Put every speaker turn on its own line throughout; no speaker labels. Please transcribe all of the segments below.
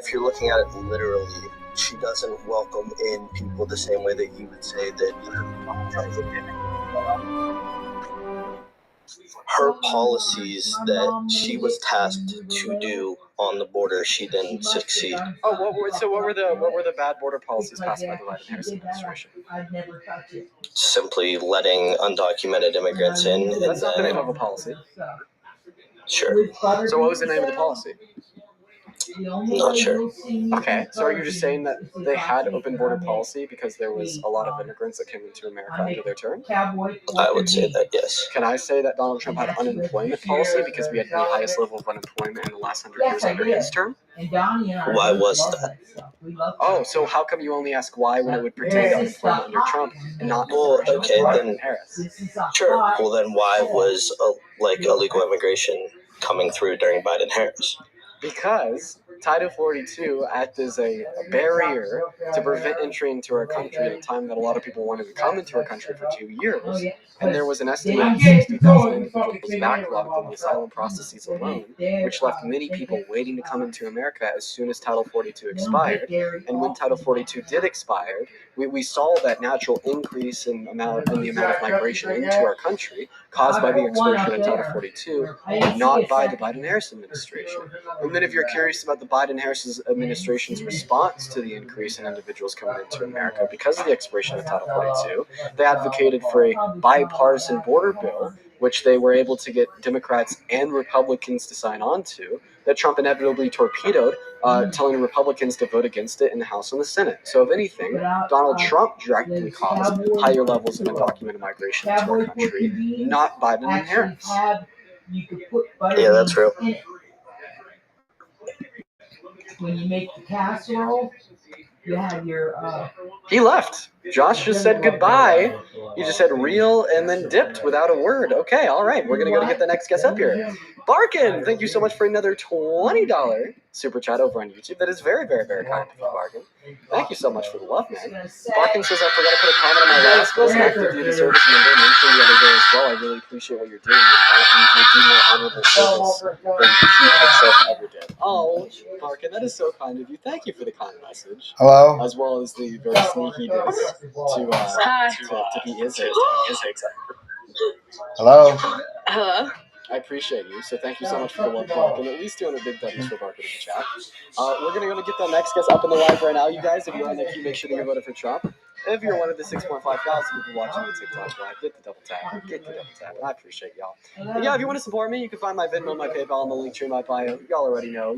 if you're looking at it literally, she doesn't welcome in people the same way that you would say that her policies that she was tasked to do on the border, she didn't succeed.
Oh, what were the bad border policies passed by the Biden-Harris administration?
Simply letting undocumented immigrants in.
That's not the name of a policy.
Sure.
So what was the name of the policy?
Not sure.
Okay, so are you just saying that they had open border policy because there was a lot of immigrants that came into America under their term?
I would say that, yes.
Can I say that Donald Trump had unemployment policy because we had the highest level of unemployment in the last 100 years under his term?
Why was that?
Oh, so how come you only ask why when it would pertain to unemployment under Trump and not
then
Harris?
Sure. Well, then why was illegal immigration coming through during Biden-Harris?
Because Title 42 acted as a barrier to prevent entry into our country at a time that a lot of people wanted to come into our country for 2 years. And there was an estimated 60,000 individuals backlogged in the asylum processes alone, which left many people waiting to come into America as soon as Title 42 expired. And when Title 42 did expire, we saw that natural increase in the amount of migration into our country caused by the expiration of Title 42, not by the Biden-Harris administration. And then if you're curious about the Biden-Harris administration's response to the increase in individuals coming into America because of the expiration of Title 42, they advocated for a bipartisan border bill, which they were able to get Democrats and Republicans to sign on to, that Trump inevitably torpedoed, telling Republicans to vote against it in the House and the Senate. So if anything, Donald Trump directly caused higher levels of undocumented migration into our country, not Biden and Harris.
Yeah, that's real.
When you make the casserole, you have your
He left. Josh just said goodbye. He just said real and then dipped without a word. Okay, all right. We're going to go get the next guest up here. Barkin, thank you so much for another $20 super chat over on YouTube. That is very, very, very kind of you, Barkin. Thank you so much for the love, man. Barkin says, I forgot to put a comment on my last post active duty service member mentioned the other day as well. I really appreciate what you're doing. You do more honorable service than she herself ever did. Oh, Barkin, that is so kind of you. Thank you for the kind message.
Hello.
As well as the very sneaky diss to be his
Hello.
Hello.
I appreciate you, so thank you so much for the love, Barkin. At least 200 big W's for Barkin in the chat. We're going to go get the next guest up in the live right now, you guys. If you're on the queue, make sure that you voted for Trump. If you're one of the 6.5 thousand people watching the TikTok live, get the double tap. Get the double tap. I appreciate y'all. And yeah, if you want to support me, you can find my Venmo, my PayPal, and the link tree in my bio. Y'all already know.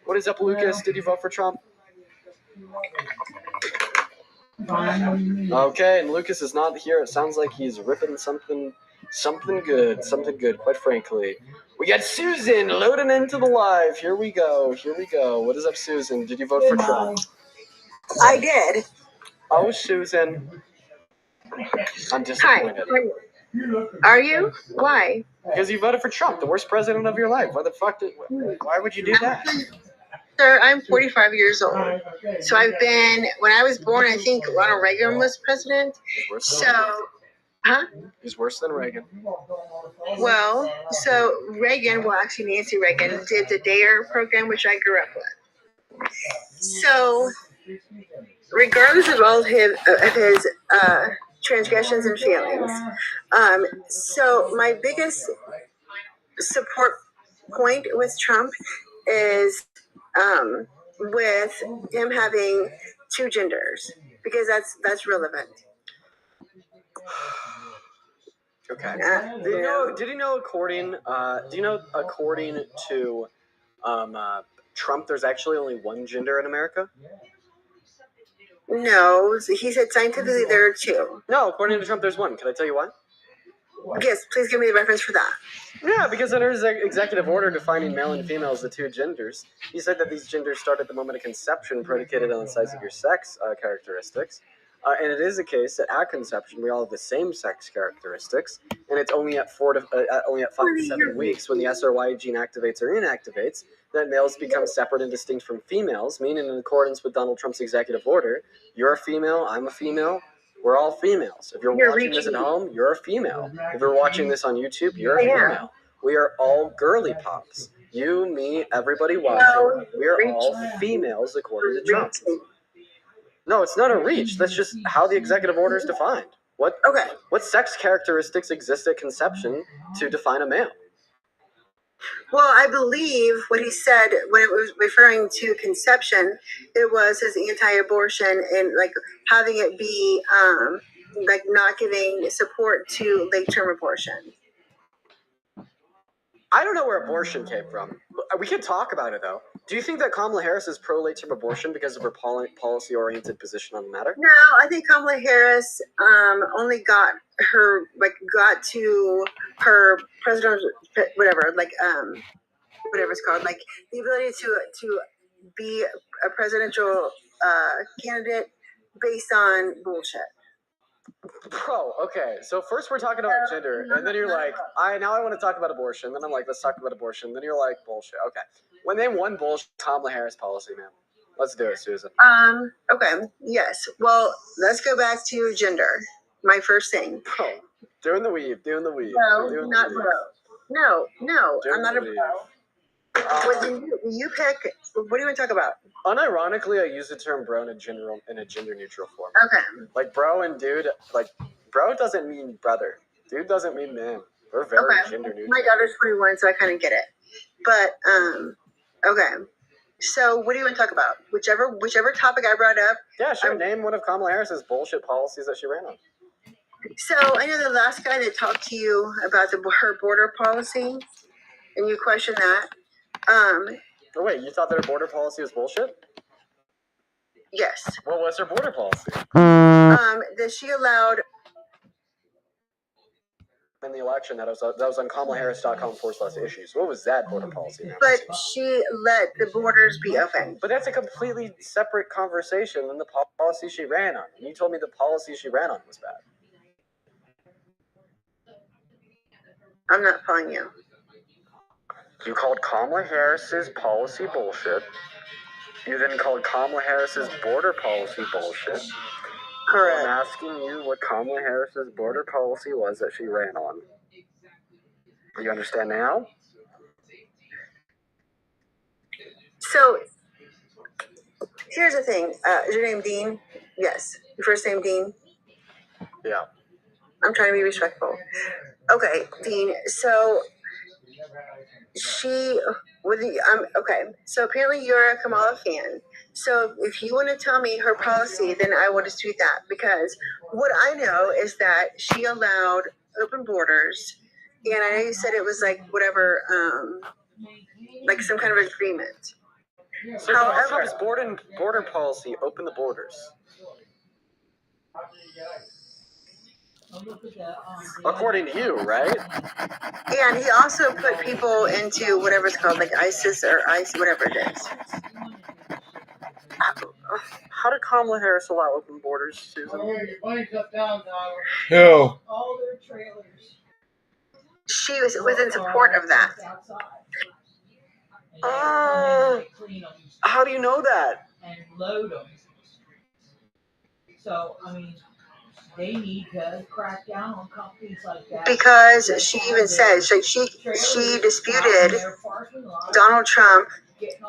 What is up, Lucas? Did you vote for Trump? Okay, and Lucas is not here. It sounds like he's ripping something good, quite frankly. We got Susan loading into the live. Here we go. What is up, Susan? Did you vote for Trump?
I did.
Oh, Susan. I'm disappointed.
Hi. Are you? Why?
Because you voted for Trump, the worst president of your life. Why would you do that?
Sir, I'm 45 years old. So when I was born, I think Ronald Reagan was president.
He's worse than Reagan.
Well, so actually Nancy Reagan did the DARE program, which I grew up with. So, regardless of all of his transgressions and failings, so my biggest support point with Trump is with him having two genders, because that's relevant.
Okay. Did you know according to Trump, there's actually only one gender in America?
No, he said scientifically there are two.
No, according to Trump, there's one. Can I tell you why?
Yes, please give me the reference for that.
Yeah, because under his executive order defining male and female as the two genders, he said that these genders start at the moment of conception, predicated on the size of your sex characteristics. And it is a case that at conception we all have the same sex characteristics, and it's only at 5 to 7 weeks when the SRY gene activates or inactivates that males become separate and distinct from females, meaning in accordance with Donald Trump's executive order, you're a female, I'm a female, we're all females. If you're watching this at home, you're a female. If you're watching this on YouTube, you're a female. We are all girly pops. You, me, everybody watching. We are all females according to Trump. No, it's not a reach. That's just how the executive order is defined. What sex characteristics exist at conception to define a male?
Well, I believe what he said when it was referring to conception, it was his anti-abortion and like having it be like not giving support to late-term abortion.
I don't know where abortion came from. We can talk about it though. Do you think that Kamala Harris is pro late-term abortion because of her policy-oriented position on the matter?
No, I think Kamala Harris only got to her presidential whatever it's called, like the ability to be a presidential candidate based on bullshit.
Bro, okay. So first we're talking about gender, and then you're like, I want to talk about abortion. Then I'm like, let's talk about abortion. Then you're like, bullshit. Okay. When they won bullshit Kamala Harris policy, man. Let's do it, Susan.
Okay. Yes. Well, let's go back to gender. My first thing.
Bro, doing the weave.
No, not bro. No, I'm not a bro. You pick. What do you want to talk about?
Unironically, I use the term bro in a gender neutral form.
Okay.
Like bro and dude, like bro doesn't mean brother. Dude doesn't mean man. We're very gender neutral.
My daughter's 21, so I kind of get it. But okay. So what do you want to talk about? Whichever topic I brought up.
Yeah, sure. Name one of Kamala Harris's bullshit policies that she ran on.
So I know the last guy that talked to you about her border policy, and you questioned that.
Oh, wait, you thought that her border policy was bullshit?
Yes.
What was her border policy?
That she allowed
in the election that was on KamalaHarris.com/issues. What was that border policy?
But she let the borders be open.
But that's a completely separate conversation than the policy she ran on. You told me the policy she ran on was bad.
I'm not following you.
You called Kamala Harris's policy bullshit. You then called Kamala Harris's border policy bullshit.
Correct.
I'm asking you what Kamala Harris's border policy was that she ran on. Do you understand now?
So, here's the thing. Is your name Dean? Yes. Your first name Dean?
Yeah.
I'm trying to be respectful. Okay, Dean. So, okay. So apparently you're a Kamala fan. So if you want to tell me her policy, then I will dispute that, because what I know is that she allowed open borders, and I know you said it was like whatever, like some kind of agreement.
So Donald Trump's border policy open the borders. According to you, right?
And he also put people into whatever it's called, like ISIS or ICE, whatever it is.
How did Kamala Harris allow open borders, Susan?
Who?
She was in support of that.
How do you know that?
And load them. So, I mean, they need to crack down on companies like that.
Because she even said, she disputed Donald Trump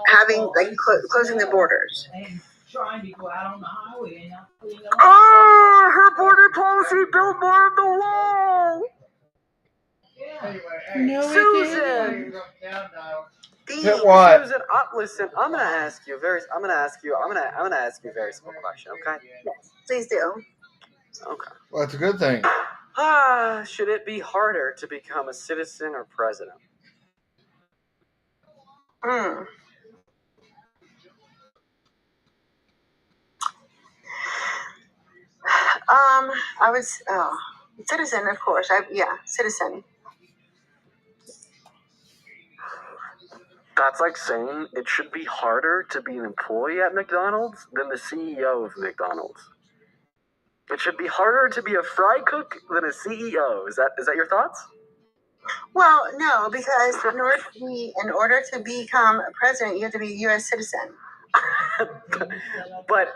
having, like, closing the borders.
And trying to go out on the highway and not clean up.
Oh, her border policy built more of the wall.
Yeah.
No,
Susan.
Hit what?
Susan, listen. I'm gonna ask you a very simple question. Okay.
Yes, please do.
Okay.
Well, that's a good thing.
Should it be harder to become a citizen or president?
I was citizen, of course. Citizen.
That's like saying it should be harder to be an employee at McDonald's than the CEO of McDonald's. It should be harder to be a fry cook than a CEO. Is that your thoughts?
Well, no, because in order to become a president, you have to be a U.S. citizen.
But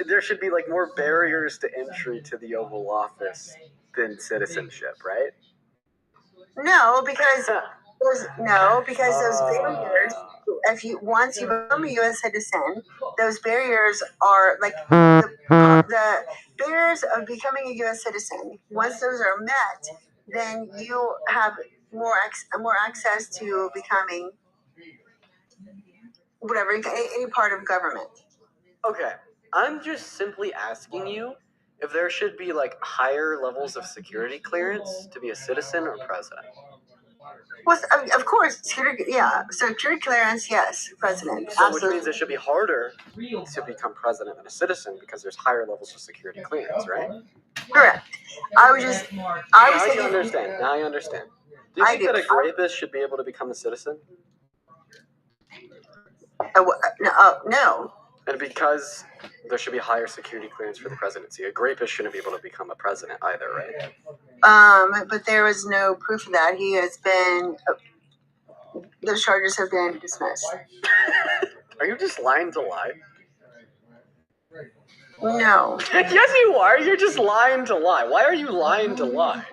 there should be like more barriers to entry to the Oval Office than citizenship, right?
No, because No, because those barriers, once you become a U.S. citizen, those barriers are like the barriers of becoming a U.S. citizen. Once those are met, then you have more access to becoming whatever any part of government.
Okay, I'm just simply asking you if there should be like higher levels of security clearance to be a citizen or president.
Well, of course, security clearance, yes, president.
So, which means it should be harder to become president than a citizen because there's higher levels of security clearance, right?
Correct. I was
Now
saying.
you understand. Now I understand. Do you think that a rapist should be able to become a citizen?
No.
And because there should be higher security clearance for the presidency, a rapist shouldn't be able to become a president either, right?
But there was no proof of that. He has been. Those charges have been dismissed.
Are you just lying to lie?
No.
Yes, you are. You're just lying to lie. Why are you lying to lie?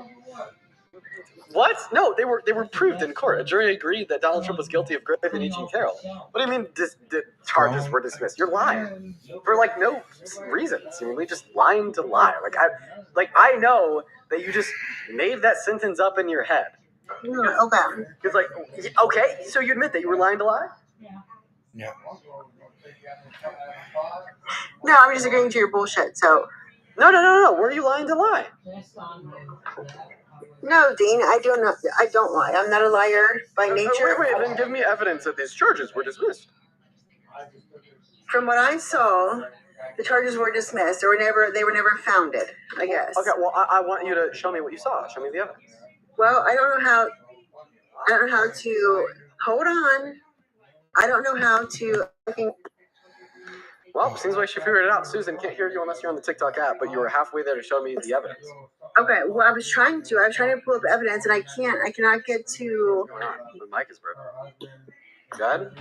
What? No, they were proved in court. A jury agreed that Donald Trump was guilty of grave and eating Carroll. What do you mean the charges were dismissed? You're lying for like no reason. Seemingly just lying to lie. I know that you just made that sentence up in your head.
Okay.
It's like, okay, so you admit that you were lying to lie?
Yeah.
No, I'm just agreeing to your bullshit. So.
No. Were you lying to lie?
No, Dean, I don't know. I don't lie. I'm not a liar by nature.
Wait. Then give me evidence that these charges were dismissed.
From what I saw, the charges were dismissed. They were never founded, I guess.
Okay. Well, I want you to show me what you saw. Show me the evidence.
Well, I don't know how to. Hold on. I don't know how to.
Well, seems like she figured it out. Susan, can't hear you unless you're on the TikTok app, but you were halfway there to show me the evidence.
Okay, well, I was trying to pull up evidence, and I cannot get to.
What's going on? The mic is broken. Good?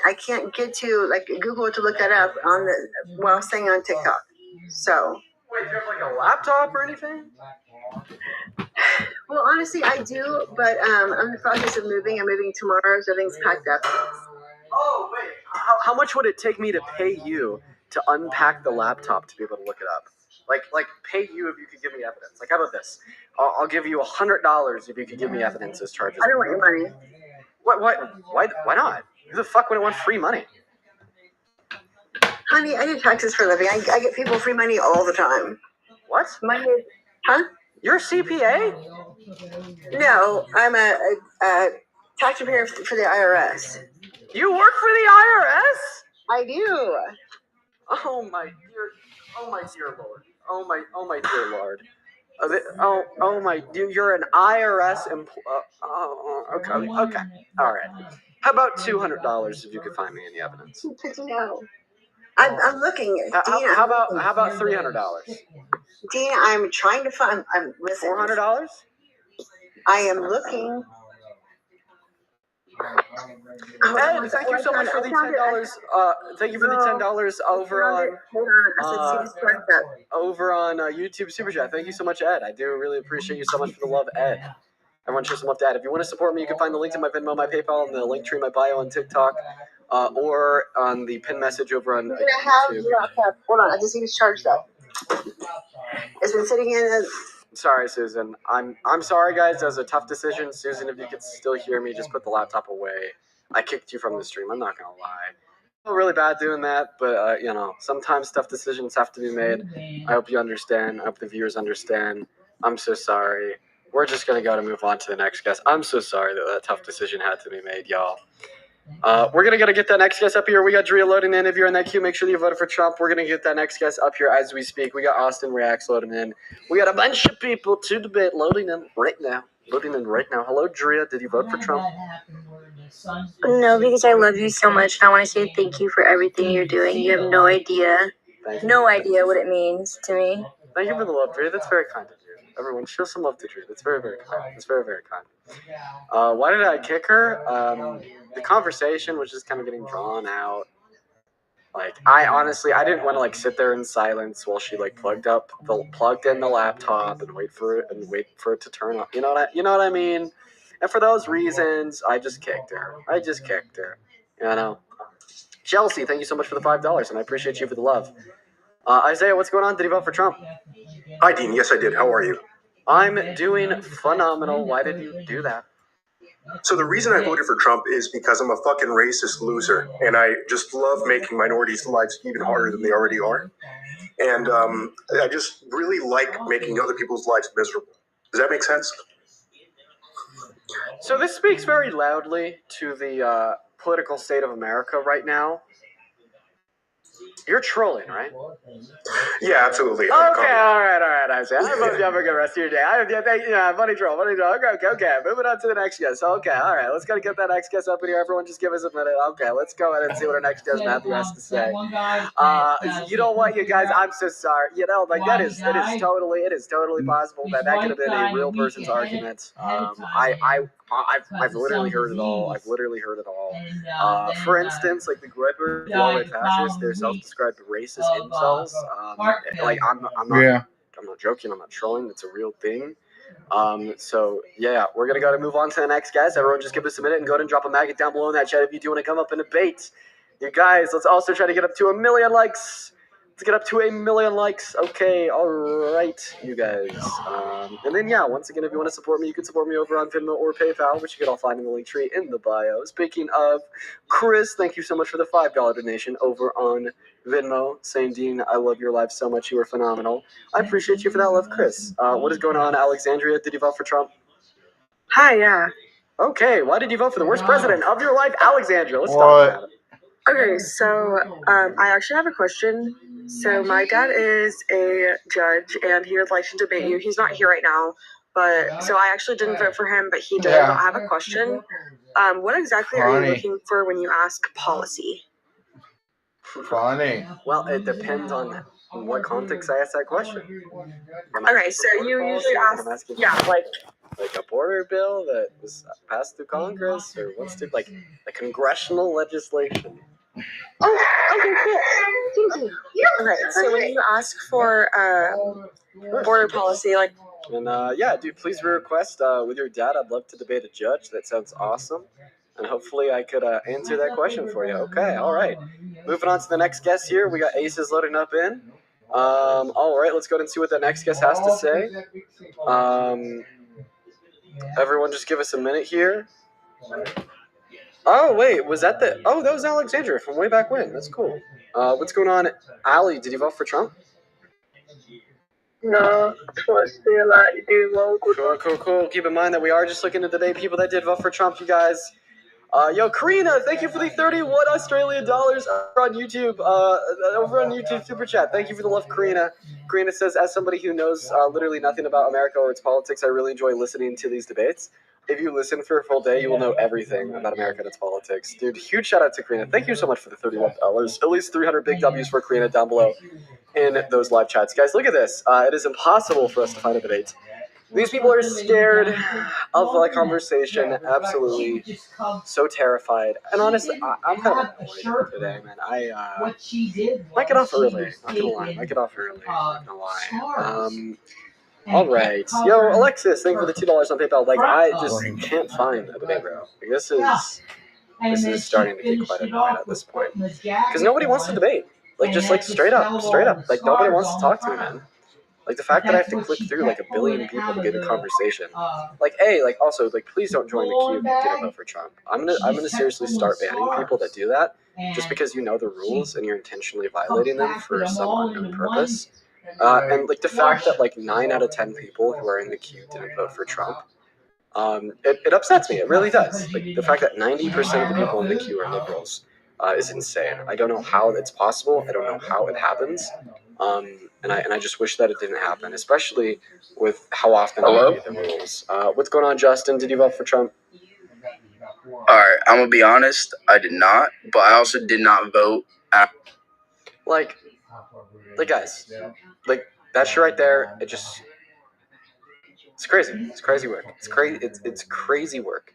I can't get to, like, Google to look that up while staying on TikTok. So.
Wait, do you have, like, a laptop or anything?
Well, honestly, I do, but I'm in the process of moving. I'm moving tomorrow, so everything's packed up.
Oh, wait. How much would it take me to pay you to unpack the laptop to be able to look it up? Like pay you if you could give me evidence. Like, how about this? I'll give you $100 if you could give me evidence as charges.
I don't want your money.
Why not? Who the fuck would want free money?
Honey, I do taxes for a living. I get people free money all the time.
What?
Money? Huh?
You're a CPA?
No, I'm a tax preparer for the IRS.
You work for the IRS?
I do.
Oh my dear Lord. Oh my dear Lord. You're an IRS employee. Okay. All right. How about $200 if you could find me any evidence?
No. I'm looking. Dean,
how about $300?
Dean, I'm trying to find. I'm listening.
$400?
I am looking.
Ed, thank you so much for the $10. Thank you for the $10 over on YouTube Super Chat. Thank you so much, Ed. I do really appreciate you so much for the love, Ed. Everyone show some love to Ed. If you want to support me, you can find the link to my Venmo, my PayPal, and the link tree in my bio on TikTok, or on the pin message over on YouTube.
Hold on, I just need to charge that. It's been sitting in.
Sorry, Susan. I'm sorry, guys. That was a tough decision. Susan, if you could still hear me, just put the laptop away. I kicked you from the stream. I'm not gonna lie. I feel really bad doing that, but sometimes tough decisions have to be made. I hope you understand. I hope the viewers understand. I'm so sorry. We're just gonna go to move on to the next guest. I'm so sorry that tough decision had to be made, y'all. We're gonna get that next guest up here. We got Drea loading in. If you're in that queue, make sure that you voted for Trump. We're gonna get that next guest up here as we speak. We got Austin Reacts loading in. We got a bunch of people to debate loading in right now. Hello, Drea. Did you vote for Trump?
No, because I love you so much, and I want to say thank you for everything you're doing. You have no idea what it means to me.
Thank you for the love, Drea. That's very kind of you. Everyone, show some love to Drea. That's very, very kind. That's very, very kind. Why did I kick her? The conversation was just kind of getting drawn out. Like, I didn't want to sit there in silence while she plugged in the laptop and wait for it to turn on. You know what I mean? And for those reasons, I just kicked her. You know. Chelsea, thank you so much for the $5, and I appreciate you for the love. Isaiah, what's going on? Did you vote for Trump?
Hi, Dean. Yes, I did. How are you?
I'm doing phenomenal. Why did you do that?
So the reason I voted for Trump is because I'm a fucking racist loser, and I just love making minorities' lives even harder than they already are. And I just really like making other people's lives miserable. Does that make sense?
So this speaks very loudly to the political state of America right now. You're trolling, right?
Yeah, absolutely.
Okay, all right, Isaiah. I hope you have a good rest of your day. Funny troll. Okay. Moving on to the next guest. Okay, all right. Let's gotta get that next guest up in here. Everyone, just give us a minute. Okay, let's go ahead and see what our next guest Matthew has to say. You know what, you guys? I'm so sorry. You know, like it is totally possible that could have been a real person's argument. I've literally heard it all. For instance, like the Gripper, far-right fascists, they're self-described racist incels. Like I'm not joking. I'm not trolling. It's a real thing. So yeah, we're gonna go to move on to the next guest. Everyone, just give us a minute and go ahead and drop a maggot down below in that chat if you do want to come up and debate. You guys, let's also try to get up to 1 million likes. Let's get up to 1 million likes. Okay, all right, you guys. And then yeah, once again, if you want to support me, you can support me over on Venmo or PayPal, which you can all find in the link tree in the bio. Speaking of, Chris, thank you so much for the $5 donation over on Venmo. Saying, Dean, I love your live so much. You are phenomenal. I appreciate you for that love, Chris. What is going on, Alexandria? Did you vote for Trump?
Hi, yeah.
Okay, why did you vote for the worst president of your life, Alexandria? Let's talk about it.
Okay, so I actually have a question. So my dad is a judge, and he would like to debate you. He's not here right now, but so I actually didn't vote for him, but he did.
Yeah.
I have a question. What exactly are you looking for when you ask policy?
Funny.
Well, it depends on what context I ask that question.
Okay, so you usually ask,
like a border bill that was passed through Congress, or what's the like congressional legislation.
Oh, okay, cool. Thank you. Okay, so when you ask for border policy, like.
And yeah, dude, please request with your dad. I'd love to debate a judge. That sounds awesome. And hopefully I could answer that question for you. Okay, all right. Moving on to the next guest here. We got Aces loading up in. All right, let's go ahead and see what the next guest has to say. Everyone just give us a minute here. Oh, wait, was that that was Alexandria from way back when. That's cool. What's going on? Allie, did you vote for Trump?
No, what's the like do well?
Cool. Keep in mind that we are just looking to debate people that did vote for Trump, you guys. Yo, Karina, thank you for the 31 Australian dollars over on YouTube Super Chat. Thank you for the love, Karina. Karina says, as somebody who knows literally nothing about America or its politics, I really enjoy listening to these debates. If you listen for a full day, you will know everything about America and its politics. Dude, huge shout out to Karina. Thank you so much for the $31. At least 300 big W's for Karina down below in those live chats. Guys, look at this. It is impossible for us to find a debate. These people are scared of a conversation, absolutely so terrified. And honestly, I'm kind of annoyed today, man. I might get off early, not gonna lie. Not gonna lie. All right. Yo, Alexis, thank you for the $2 on PayPal. Like, I just can't find a debate, bro. Like, this is starting to get quite annoying at this point. Because nobody wants to debate. Like, just like straight up. Like, nobody wants to talk to me, man. Like, the fact that I have to click through like 1 billion people to get a conversation. Like, also, like, please don't join the queue if you didn't vote for Trump. I'm gonna seriously start banning people that do that, just because you know the rules and you're intentionally violating them for some unknown purpose. And like the fact that like 9 out of 10 people who are in the queue didn't vote for Trump, it upsets me. It really does. Like the fact that 90% of the people in the queue are liberals is insane. I don't know how it's possible. I don't know how it happens. And I just wish that it didn't happen, especially with how often they read the rules. What's going on, Justin? Did you vote for Trump?
Alright, I'm gonna be honest, I did not, but I also did not vote.
Like guys, like that shit right there, it's crazy. It's crazy work. It's crazy work.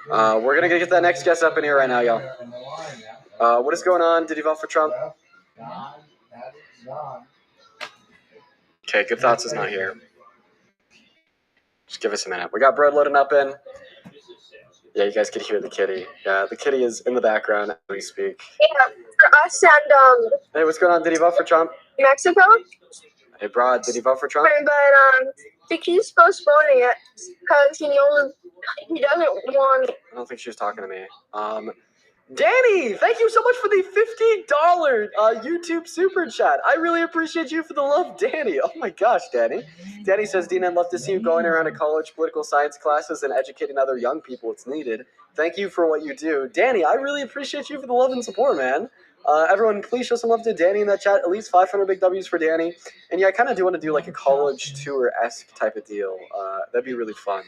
We're gonna get that next guest up in here right now, y'all. What is going on? Did you vote for Trump? Okay, Good Thoughts is not here. Just give us a minute. We got bread loading up in. Yeah, you guys could hear the kitty. Yeah, the kitty is in the background as we speak.
Yeah, for us and
Hey, what's going on? Did he vote for Trump?
Mexico.
Hey, Broad, did he vote for Trump?
But he keeps postponing it because he doesn't want.
I don't think she was talking to me. Danny, thank you so much for the $50 YouTube super chat. I really appreciate you for the love, Danny. Oh my gosh, Danny. Danny says, Dina, I'd love to see you going around to college political science classes and educating other young people. It's needed. Thank you for what you do. Danny, I really appreciate you for the love and support, man. Everyone, please show some love to Danny in that chat. At least 500 big W's for Danny. And yeah, I kind of do want to do like a college tour-esque type of deal. That'd be really fun.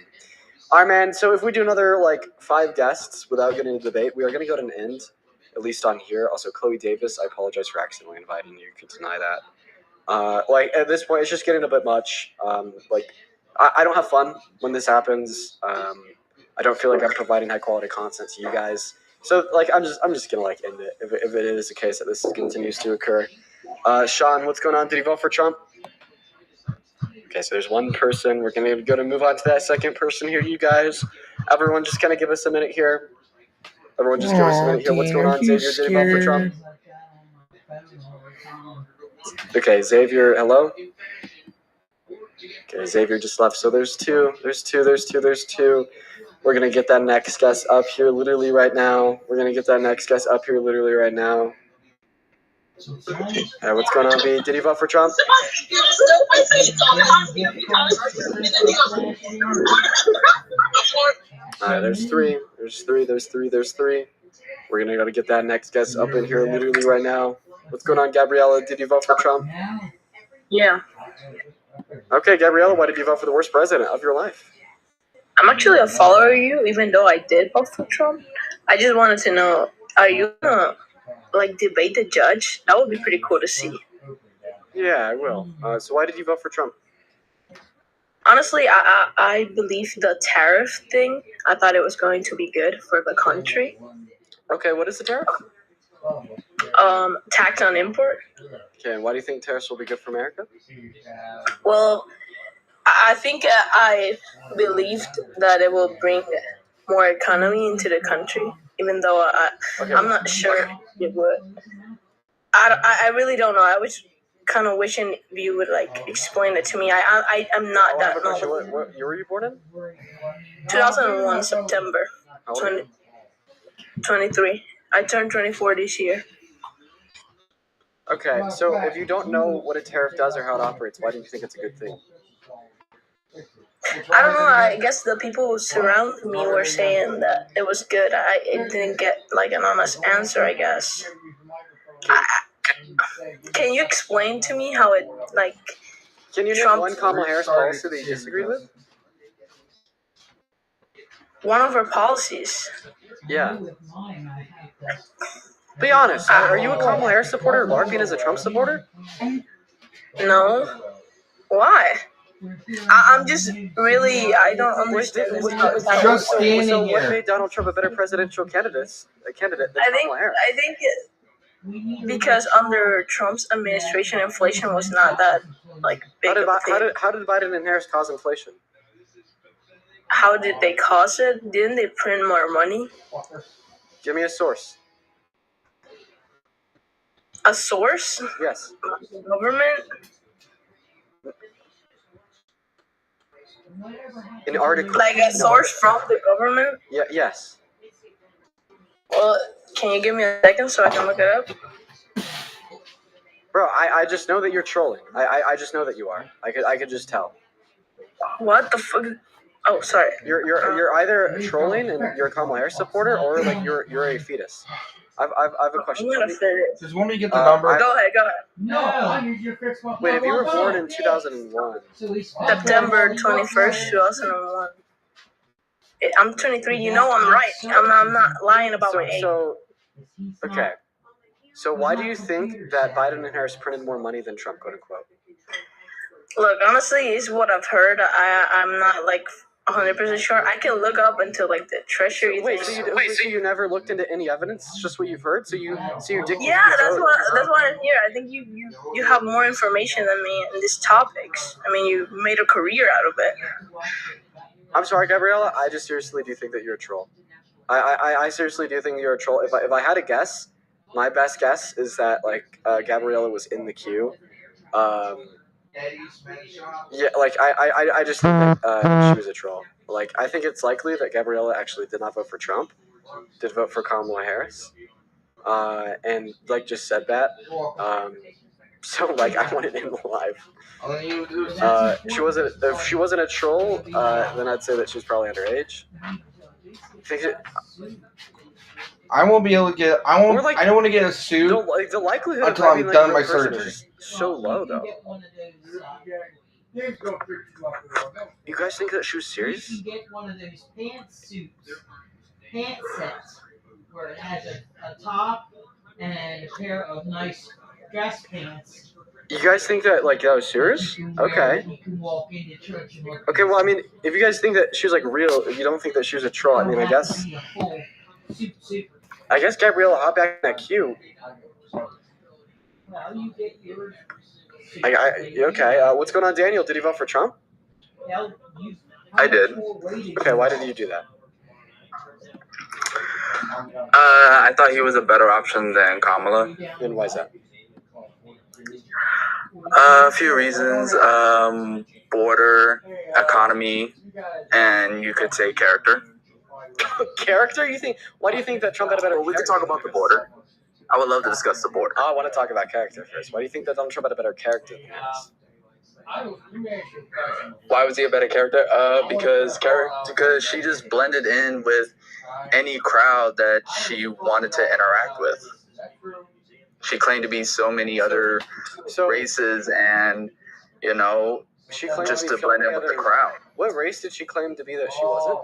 All right, man, so if we do another, 5 guests without getting into debate, we are going to go to an end, at least on here. Also, Chloe Davis, I apologize for accidentally inviting you. You could deny that. At this point, it's just getting a bit much. I don't have fun when this happens. I don't feel like I'm providing high-quality content to you guys. So, I'm just going to, end it if it is the case that this continues to occur. Sean, what's going on? Did he vote for Trump? Okay, so there's one person. We're going to move on to that second person here, you guys. Everyone just kind of give us a minute here. What's going on, Xavier? Did he vote for Trump? Okay, Xavier, hello? Okay, Xavier just left. So there's two. We're going to get that next guest up here literally right now. Hey, what's going on, B? Did he vote for Trump? Alright, there's three. We're gonna gotta get that next guest up in here literally right now. What's going on, Gabriella? Did you vote for Trump?
Yeah.
Okay, Gabriella, why did you vote for the worst president of your life?
I'm actually a follower of you, even though I did vote for Trump. I just wanted to know, are you gonna debate the judge? That would be pretty cool to see.
Yeah, I will. So why did you vote for Trump?
Honestly, I believe the tariff thing. I thought it was going to be good for the country.
Okay, what is the tariff?
Tax on import.
Okay, and why do you think tariffs will be good for America?
Well, I think I believed that it will bring more economy into the country, even though I'm not sure it would. I really don't know. I was kind of wishing you would explain it to me. I'm not that knowledgeable.
What year were you born in?
2001 September.
How old are you?
23. I turned 24 this year.
Okay, so if you don't know what a tariff does or how it operates, why do you think it's a good thing?
I don't know. I guess the people who surround me were saying that it was good. I didn't get an honest answer, I guess. Can you explain to me how it
Can you name one Kamala Harris policy that you disagreed with?
One of her policies.
Yeah. Be honest. Are you a Kamala Harris supporter LARPing as a Trump supporter?
No. Why? I'm just really, I don't understand.
So what made Donald Trump a better presidential candidate than Kamala Harris?
I think because under Trump's administration, inflation was not that big.
How did Biden and Harris cause inflation?
How did they cause it? Didn't they print more money?
Give me a source.
A source?
Yes.
The government?
An article.
A source from the government?
Yeah. Yes.
Well, can you give me a second so I can look it up?
Bro, I just know that you're trolling. I just know that you are. I could just tell.
What the fuck? Oh, sorry.
You're either trolling and you're a Kamala Harris supporter, or you're a fetus. I've a question.
Just want me to get the number.
Go ahead.
No.
Wait, if you were born in 2001.
September 21st, 2001. I'm 23. You know I'm right. I'm not lying about my age.
Okay. So why do you think that Biden and Harris printed more money than Trump, quote unquote?
Look, honestly, it's what I've heard. I'm not 100% sure. I can look up into the Treasury.
So you never looked into any evidence? It's just what you've heard. So you're dictating.
Yeah, that's what I'm here. I think you have more information than me in these topics. I mean, you made a career out of it.
I'm sorry, Gabriella. I just seriously do think that you're a troll. I seriously do think you're a troll. If I had a guess, my best guess is that Gabriella was in the queue. Yeah, I just think that she was a troll. Like, I think it's likely that Gabriella actually did not vote for Trump, did vote for Kamala Harris, and just said that. So I wanted him alive. She wasn't. If she wasn't a troll, then I'd say that she's probably underage.
I won't be able to get. I won't. I don't want to get a suit
The likelihood
until
of
I'm
having
done
a
my
real person
surgery.
is so low, though. You guys think that she was serious?
You can get one of those pant sets, where it has a top and a pair of nice dress pants.
You guys think that that was serious? Okay.
You can walk into church and look.
Okay. Well, I mean, if you guys think that she was real, if you don't think that she was a troll, I mean, I guess. I guess Gabriella hopped back in that queue.
Well, you get yours.
Okay. What's going on, Daniel? Did he vote for Trump?
I did.
Okay. Why did you do that?
I thought he was a better option than Kamala.
And why is that?
A few reasons. Border, economy, and you could say character.
Character? You think? Why do you think that Trump had a better?
Well, we could talk about the border. I would love to discuss the border.
I want to talk about character first. Why do you think that Donald Trump had a better character than us?
Why was he a better character? Because she just blended in with any crowd that she wanted to interact with. She claimed to be so many other races, and
she claimed
just
to
to blend in with the crowd.
What race did she claim to be that she wasn't?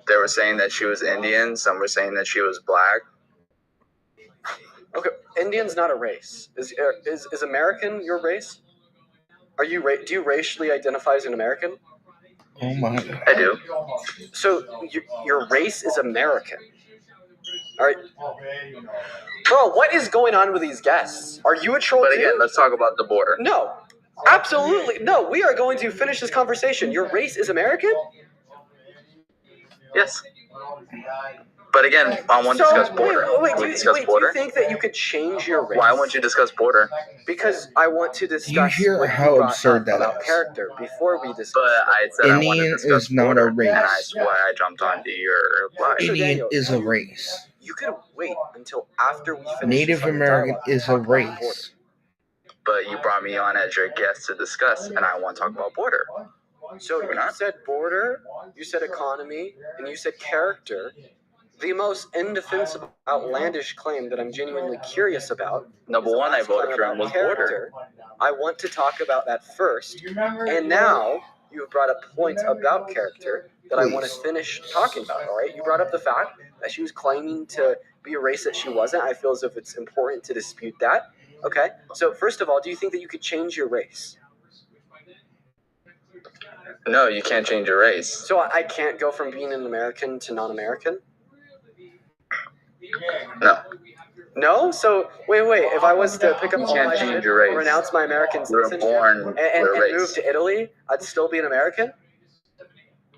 They were saying that she was Indian. Some were saying that she was black.
Okay, Indian's not a race. Is American your race? Do you racially identify as an American?
Oh my God.
I do.
So your race is American. All right, bro. What is going on with these guests? Are you a troll?
But again, let's talk about the border.
No, absolutely no. We are going to finish this conversation. Your race is American?
Yes. But again, I want to discuss border.
Do you think that you could change your race?
Why won't you discuss border?
Because I want to discuss.
You hear how absurd that
about
is.
character before we discuss.
But I said I wanted to
Indian
discuss
is not
border,
a race.
and that's why I jumped onto your line.
Indian is a race.
You could wait until after we finish.
Native American is a race.
But you brought me on as your guest to discuss, and I want to talk about border.
So you said border, you said economy, and you said character. The most indefensible, outlandish claim that I'm genuinely curious about.
Number one, I voted for him was border.
I want to talk about that first. And now you've brought up points about character that I want to finish talking about, all right? You brought up the fact that she was claiming to be a race that she wasn't. I feel as if it's important to dispute that. Okay, so first of all, do you think that you could change your race?
No, you can't change your race.
So I can't go from being an American to non-American?
No.
No? So wait. If I was to pick up all my shit,
your race.
renounce my American
You were
citizenship,
born
and
with a race.
move to Italy, I'd still be an American?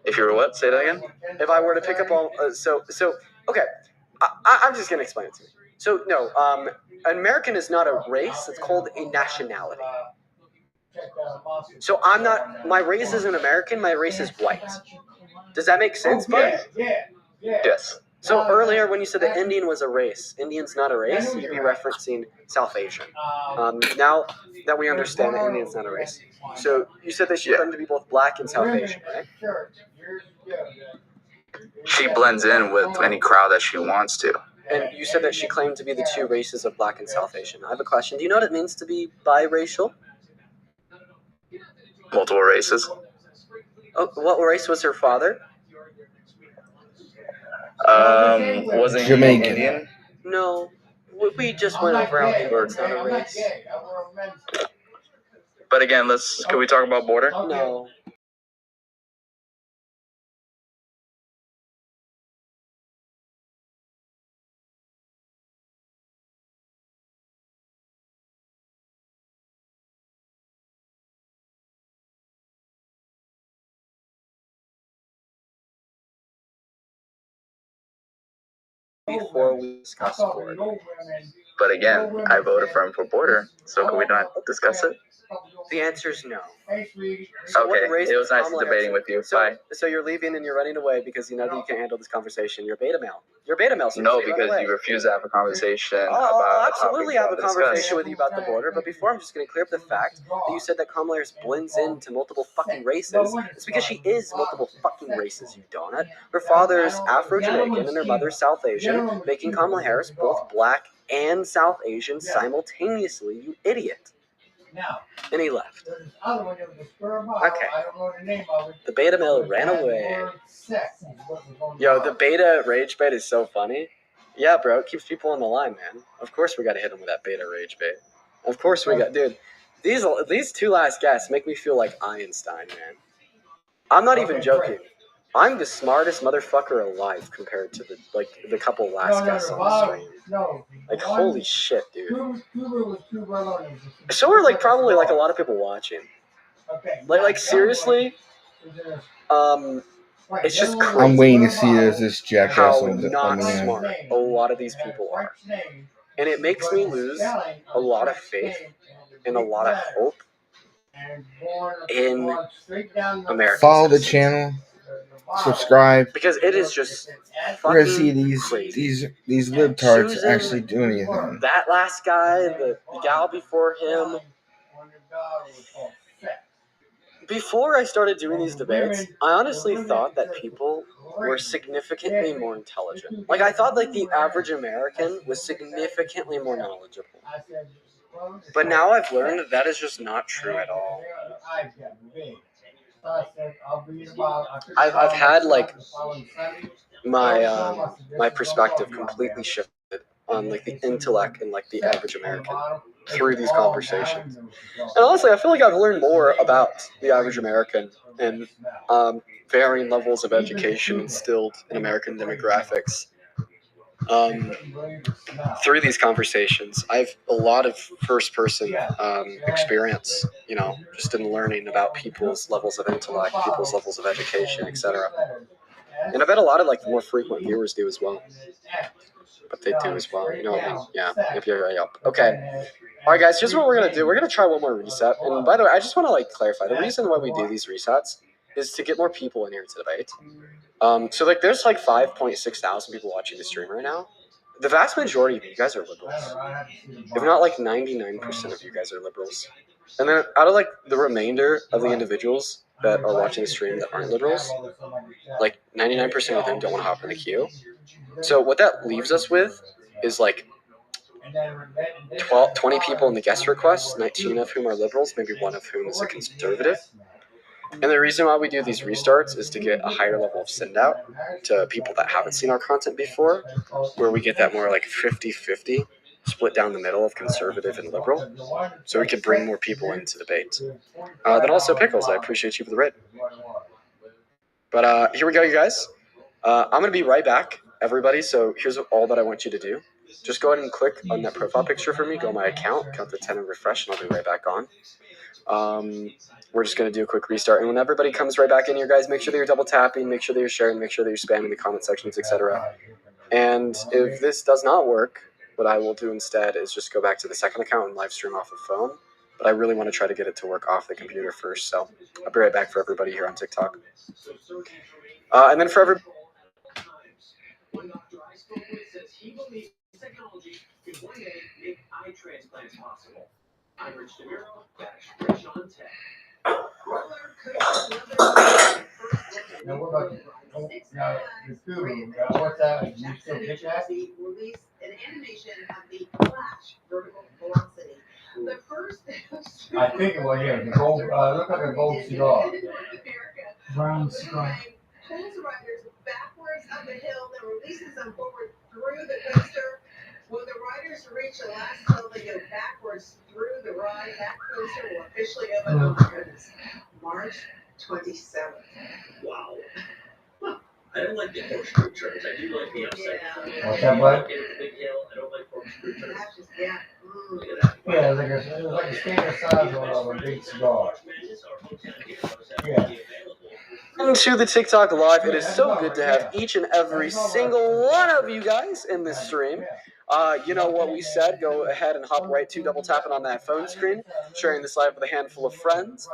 If you were what? Say that again?
If I were to pick up all... okay. I'm just going to explain it to you. So, no, an American is not a race. It's called a nationality. So I'm not... My race isn't American. My race is white. Does that make sense, bud?
Yes.
So earlier when you said that Indian was a race, Indian's not a race, you'd be referencing South Asian. Now that we understand that Indian's not a race. So you said that she claimed to be both black and South Asian, right?
She blends in with any crowd that she wants to.
And you said that she claimed to be the two races of black and South Asian. I have a question. Do you know what it means to be biracial?
Multiple races.
Oh, what race was her father?
Wasn't
Jamaican.
he Indian?
No. We just went over how Indian's not a race.
But again, can we talk about border?
No. before we discuss border.
But again, I voted for him for border, so can we not discuss it?
The answer is no.
Okay, it was nice debating with you. Bye.
So you're leaving and you're running away because you know that you can't handle this conversation. You're beta male. You're beta male. So
No, because you refuse to have a conversation about
I'll absolutely have a conversation
discuss.
with you about the border, but before I'm just going to clear up the fact that you said that Kamala Harris blends into multiple fucking races. It's because she is multiple fucking races, you donut. Her father's Afro-Jamaican and her mother's South Asian, making Kamala Harris both black and South Asian simultaneously, you idiot. And he left. Okay. The beta male ran away. Yo, the beta rage bait is so funny. Yeah, bro, it keeps people on the line, man. Of course we gotta hit him with that beta rage bait. Of course we got, dude. These two last guests make me feel like Einstein, man. I'm not even joking. I'm the smartest motherfucker alive compared to the couple last guests on the stream. Like, holy shit, dude. So are probably a lot of people watching. Like seriously, it's just crazy.
I'm waiting to see this jackass
how
on the
not
end.
smart a lot of these people are, and it makes me lose a lot of faith and a lot of hope in America.
Follow the channel, subscribe.
Because it is just
We're gonna
fucking
see
crazy.
these libtards
Susan,
actually do anything.
That last guy, the gal before him. Before I started doing these debates, I honestly thought that people were significantly more intelligent. I thought the average American was significantly more knowledgeable. But now I've learned that is just not true at all. I've had my perspective completely shifted on the intellect and the average American through these conversations. And honestly, I feel like I've learned more about the average American and varying levels of education instilled in American demographics through these conversations. I have a lot of first-person experience, just in learning about people's levels of intellect, people's levels of education, etc. And I bet a lot of the more frequent viewers do as well. But they do as well, Yeah. Yep. Okay. All right, guys, here's what we're going to do. We're going to try one more reset. And by the way, I just want to clarify. The reason why we do these resets is to get more people in here to debate. So there's 5.6 thousand people watching the stream right now. The vast majority of you guys are liberals. If not 99% of you guys are liberals. And then out of the remainder of the individuals that are watching the stream that aren't liberals, 99% of them don't want to hop in the queue. So what that leaves us with is 20 people in the guest requests, 19 of whom are liberals, maybe one of whom is a conservative. And the reason why we do these restarts is to get a higher level of send out to people that haven't seen our content before, where we get that more 50-50 split down the middle of conservative and liberal, so we could bring more people into debate. Then also Pickles, I appreciate you for the raid. But here we go, you guys. I'm going to be right back, everybody, so here's all that I want you to do. Just go ahead and click on that profile picture for me, go on my account, count to 10 and refresh, and I'll be right back on. We're just going to do a quick restart, and when everybody comes right back in here, guys, make sure that you're double tapping, make sure that you're sharing, make sure that you're spamming the comment sections, etc. And if this does not work, what I will do instead is just go back to the second account and live stream off the phone, but I really want to try to get it to work off the computer first, so I'll be right back for everybody here on TikTok. And then for everybody...
Now, what about the Guru? What's that? You still get that?
Released an animation of the Flash vertical velocity. The first
I think it was here. The gold. Look like a gold cigar.
Brown cigar. Pulls riders backwards up a hill, then releases them forward through the coaster. When the riders reach the last hill, they go backwards through the ride. That coaster will officially open on March 27th.
Wow. I don't like the corkscrew turns. I do like the upside.
Yeah.
What's that, bud?
Get the big hill. I don't like corkscrew turns.
Yeah.
Look at that.
Yeah, it was like a standard size of a big cigar. Yeah.
To the TikTok live. It is so good to have each and every single one of you guys in this stream. You know what we said, go ahead and hop right to double tapping on that phone screen, sharing this live with a handful of friends,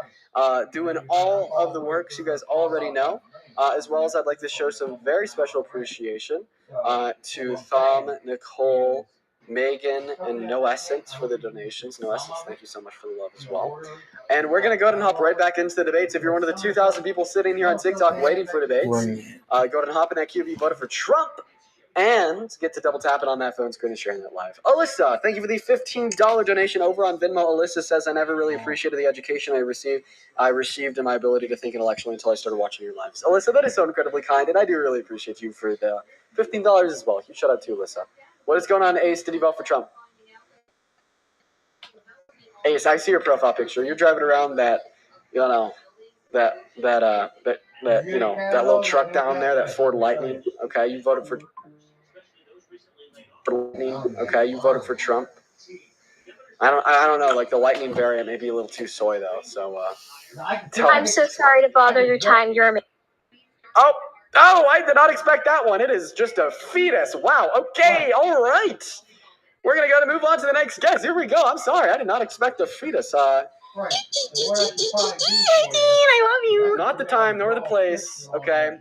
doing all of the works you guys already know, as well as I'd like to show some very special appreciation to Thom, Nicole, Megan, and No Essence for the donations. No Essence, thank you so much for the love as well. And we're going to go ahead and hop right back into the debates. If you're one of the 2,000 people sitting here on TikTok waiting for debates, go ahead and hop in that queue if you voted for Trump and get to double tapping on that phone screen and sharing that live. Alyssa, thank you for the $15 donation over on Venmo. Alyssa says, I never really appreciated the education I received in my ability to think intellectually until I started watching your lives. Alyssa, that is so incredibly kind, and I do really appreciate you for the $15 as well. Huge shout out to Alyssa. What is going on, Ace? Did you vote for Trump? Ace, I see your profile picture. You're driving around that little truck down there, that Ford Lightning. Okay, you voted for Lightning. Okay, you voted for Trump. I don't know. Like the Lightning variant may be a little too soy though. So
I'm so sorry to bother your time. You're amazing.
Oh, I did not expect that one. It is just a fetus. Wow. Okay. All right. We're going to go to move on to the next guest. Here we go. I'm sorry. I did not expect a fetus.
I love you.
Not the time nor the place. Okay.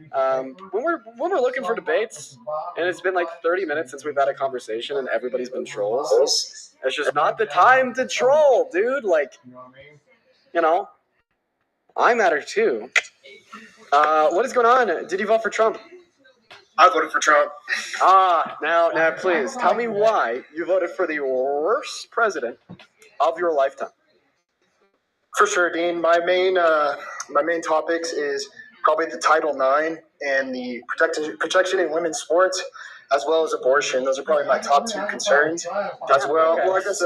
When we're looking for debates, and it's been like 30 minutes since we've had a conversation and everybody's been trolls, it's just not the time to troll, dude. Like, I matter too. What is going on? Did you vote for Trump?
I voted for Trump.
Now, please tell me why you voted for the worst president of your lifetime.
For sure, Dean. My main topics is probably the Title IX and the protection in women's sports, as well as abortion. Those are probably my top two concerns, as well.
Okay.
Well, I guess.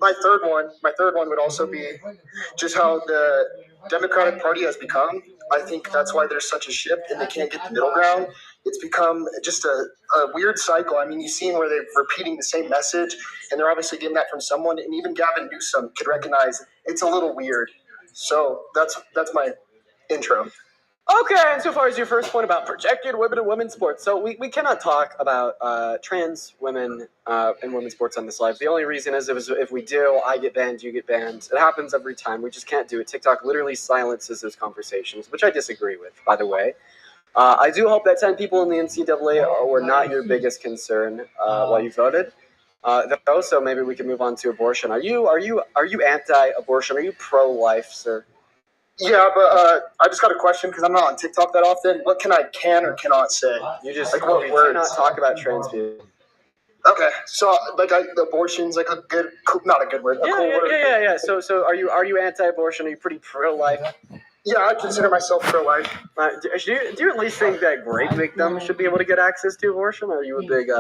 My third one would also be just how the Democratic Party has become. I think that's why there's such a shift and they can't get the middle ground. It's become just a weird cycle. I mean, you've seen where they're repeating the same message, and they're obviously getting that from someone. And even Gavin Newsom could recognize it's a little weird. So that's my intro.
Okay, and so far as your first point about protected women and women's sports, so we cannot talk about trans women and women's sports on this live. The only reason is if we do, I get banned, you get banned. It happens every time. We just can't do it. TikTok literally silences those conversations, which I disagree with, by the way. I do hope that 10 people in the NCAA were not your biggest concern while you voted. Also, maybe we can move on to abortion. Are you anti-abortion? Are you pro-life, sir?
Yeah, but I just got a question because I'm not on TikTok that often. What can or cannot say?
You just
like what words?
Cannot talk about trans people.
Okay, so abortion's like a good, not a good word.
Cool word. Yeah. So are you anti-abortion? Are you pretty pro-life?
Yeah, I consider myself pro-life.
Do you at least think that rape victims should be able to get access to abortion? Or are you a big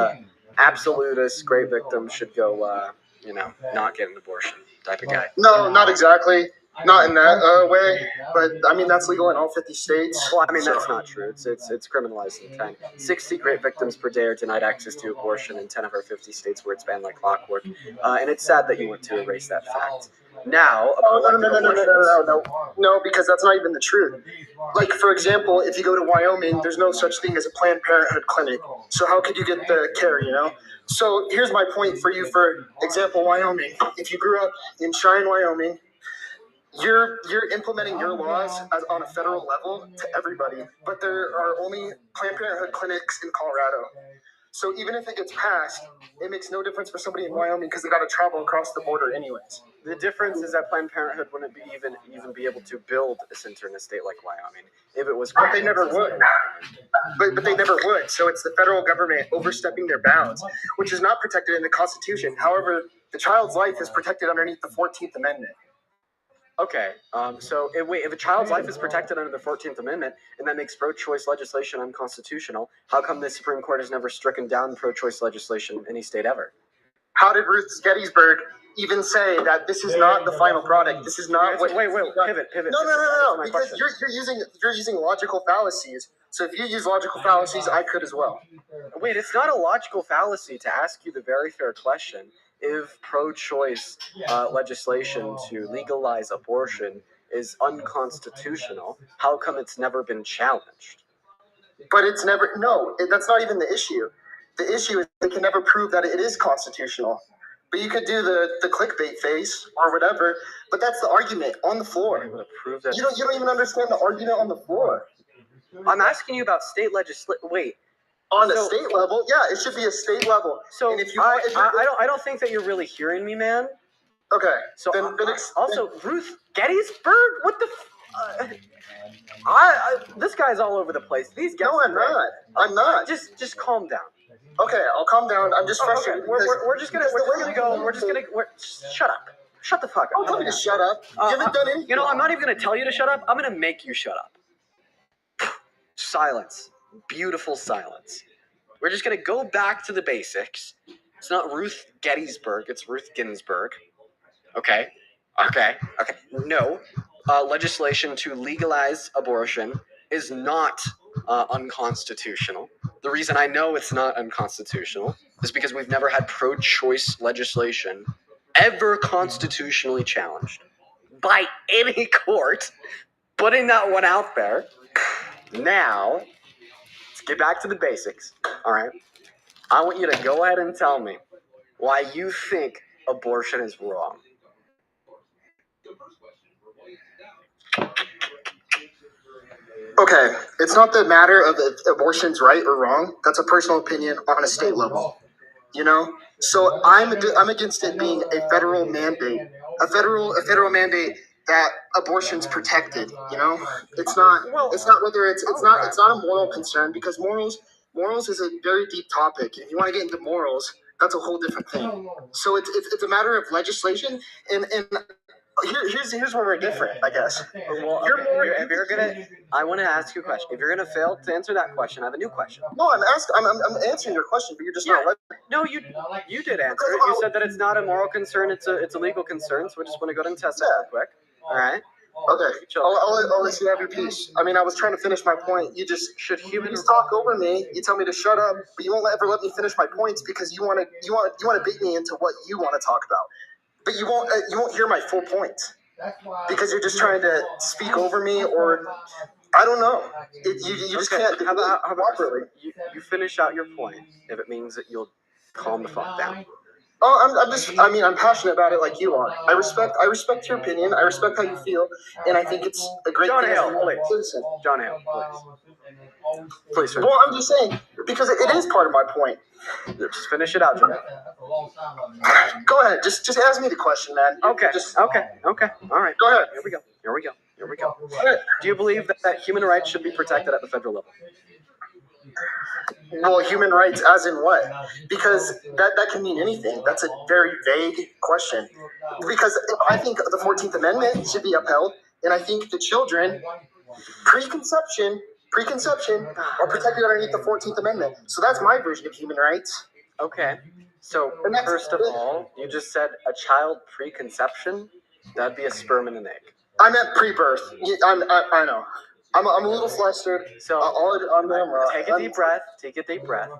absolutist, rape victims should go, not get an abortion type of guy?
No, not exactly. Not in that way, but I mean that's legal in all 50 states.
Well, I mean that's not true. It's criminalized in 10. 60 rape victims per day are denied access to abortion in 10 of our 50 states where it's banned like clockwork. And it's sad that you want to erase that fact. Now,
no, because that's not even the truth. Like for example, if you go to Wyoming, there's no such thing as a Planned Parenthood clinic. So how could you get the care? So here's my point for you. For example, Wyoming. If you grew up in Cheyenne, Wyoming. You're implementing your laws on a federal level to everybody, but there are only Planned Parenthood clinics in Colorado. So even if it gets passed, it makes no difference for somebody in Wyoming because they got to travel across the border anyways.
The difference is that Planned Parenthood wouldn't even be able to build a center in a state like Wyoming if it was.
But they never would. But they never would. So it's the federal government overstepping their bounds, which is not protected in the Constitution. However, the child's life is protected underneath the 14th Amendment.
Okay, so if a child's life is protected under the 14th Amendment, and that makes pro-choice legislation unconstitutional, how come the Supreme Court has never stricken down pro-choice legislation in any state ever?
How did Ruth Gettysburg even say that this is not the final product? This is not what...
Wait, pivot.
No, because you're using logical fallacies. So if you use logical fallacies, I could as well.
Wait, it's not a logical fallacy to ask you the very fair question. If pro-choice legislation to legalize abortion is unconstitutional, how come it's never been challenged?
But it's never, no, that's not even the issue. The issue is they can never prove that it is constitutional. But you could do the clickbait face or whatever, but that's the argument on the floor.
Prove that
You don't even understand the argument on the floor.
I'm asking you about state legislation. Wait.
On a state level, yeah, it should be a state level.
So
and if you,
I don't think that you're really hearing me, man.
Okay.
So also Ruth Gettysburg. What the? This guy's all over the place. These guys.
No, I'm not. I'm not.
Just calm down.
Okay, I'll calm down. I'm just frustrated.
Okay. We're just gonna shut up. Shut the fuck up.
Don't tell me to shut up. You haven't done anything.
You know, I'm not even gonna tell you to shut up. I'm gonna make you shut up. Silence. Beautiful silence. We're just gonna go back to the basics. It's not Ruth Gettysburg. It's Ruth Ginsburg. Okay. No. Legislation to legalize abortion is not unconstitutional. The reason I know it's not unconstitutional is because we've never had pro-choice legislation ever constitutionally challenged by any court. Putting that one out there. Now, let's get back to the basics. All right. I want you to go ahead and tell me why you think abortion is wrong.
Okay, it's not the matter of if abortion's right or wrong. That's a personal opinion on a state level. You know, so I'm against it being a federal mandate, a federal mandate that abortion's protected. You know, it's not whether it's not a moral concern, because morals is a very deep topic. If you want to get into morals, that's a whole different thing. So it's a matter of legislation, and here's where we're different, I guess.
Well, I want to ask you a question. If you're gonna fail to answer that question, I have a new question.
No, I'm answering your question, but you're just not letting.
No, you did answer it. You said that it's not a moral concern; it's a legal concern. So we just want to go ahead and test that real quick. All right.
Okay. I'll let you have your piece. I mean, I was trying to finish my point. You just humans talk over me. You tell me to shut up, but you won't ever let me finish my points because you want to bait me into what you want to talk about. But you won't hear my full point because you're just trying to speak over me, or I don't know. You just can't do it properly.
You finish out your point if it means that you'll calm the fuck down.
Oh, I'm passionate about it like you are. I respect your opinion. I respect how you feel, and I think it's a great thing as a citizen.
John Hale, please.
Well, I'm just saying because it is part of my point.
Just finish it out, John.
Go ahead. Just ask me the question, man.
Okay. All right.
Go ahead.
Here we go. Do you believe that human rights should be protected at the federal level?
Well, human rights as in what? Because that can mean anything. That's a very vague question. Because I think the 14th Amendment should be upheld, and I think the children, preconception are protected underneath the 14th Amendment. So that's my version of human rights.
Okay. So first of all, you just said a child preconception. That'd be a sperm and an egg.
I meant pre-birth. I know. I'm a little flustered.
So take a deep breath.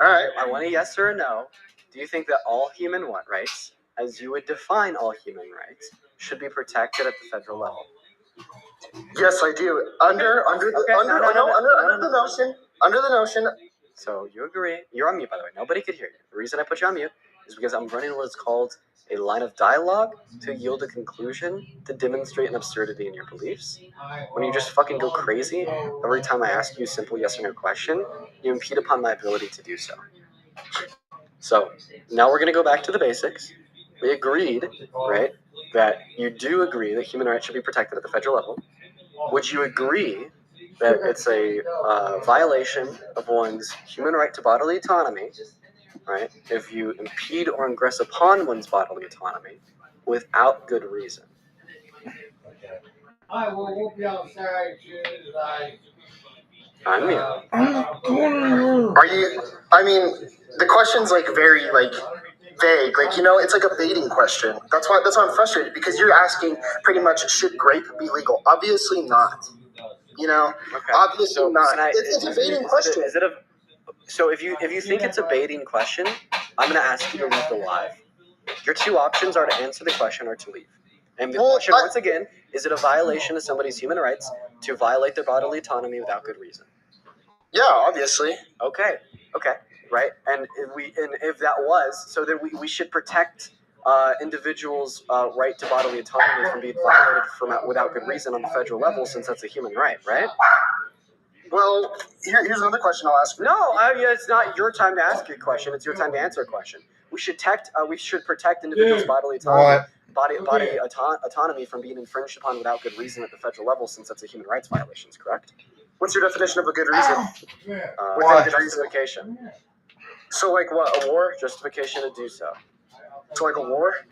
All right.
I want a yes or a no. Do you think that all human rights, as you would define all human rights, should be protected at the federal level?
Yes, I do. Under the notion.
So you agree? You're on mute, by the way. Nobody could hear you. The reason I put you on mute is because I'm running what is called a line of dialogue to yield a conclusion to demonstrate an absurdity in your beliefs. When you just fucking go crazy every time I ask you a simple yes or no question, you impede upon my ability to do so. So now we're going to go back to the basics. We agreed, right, that you do agree that human rights should be protected at the federal level. Would you agree that it's a violation of one's human right to bodily autonomy, right, if you impede or ingress upon one's bodily autonomy without good reason?
I will whoop you outside Tuesday.
I'm mute.
Are you? I mean, the question's very vague. It's like a baiting question. That's why I'm frustrated, because you're asking pretty much, should grape be legal? Obviously not. Obviously not. It's a baiting question.
So if you think it's a baiting question, I'm going to ask you to leave the live. Your two options are to answer the question or to leave. And the question, once again, is it a violation of somebody's human rights to violate their bodily autonomy without good reason?
Yeah, obviously.
Okay, right? And if that was, so that we should protect individuals' right to bodily autonomy from being violated without good reason on the federal level, since that's a human right, right?
Well, here's another question I'll ask you.
No, it's not your time to ask a question. It's your time to answer a question. We should protect individuals' bodily autonomy. Body autonomy from being infringed upon without good reason at the federal level, since that's a human rights violation, correct?
What's your definition of a good reason?
Justification.
So, like what? A war?
Justification to do so.
So, like a war?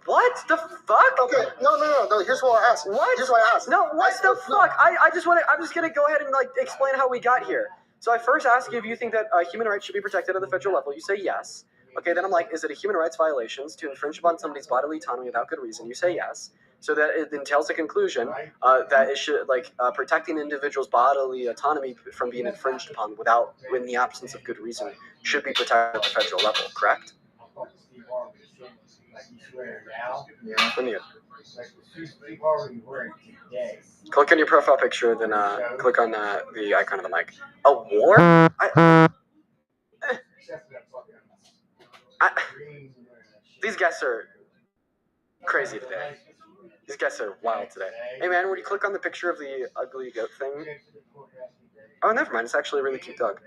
What the fuck?
Okay, no. Here's what I asked.
What?
Here's what I asked.
No, what the fuck? I'm just gonna go ahead and explain how we got here. So I first ask you if you think that human rights should be protected at the federal level. You say yes. Okay, then I'm like, is it a human rights violation to infringe upon somebody's bodily autonomy without good reason? You say yes. So that it entails a conclusion that it should, protecting individuals' bodily autonomy from being infringed upon in the absence of good reason, should be protected at the federal level, correct? Click on your profile picture, then click on the icon of the mic. A war? These guests are crazy today. These guests are wild today. Hey man, when you click on the picture of the ugly goat thing... Oh, never mind. It's actually a really cute dog.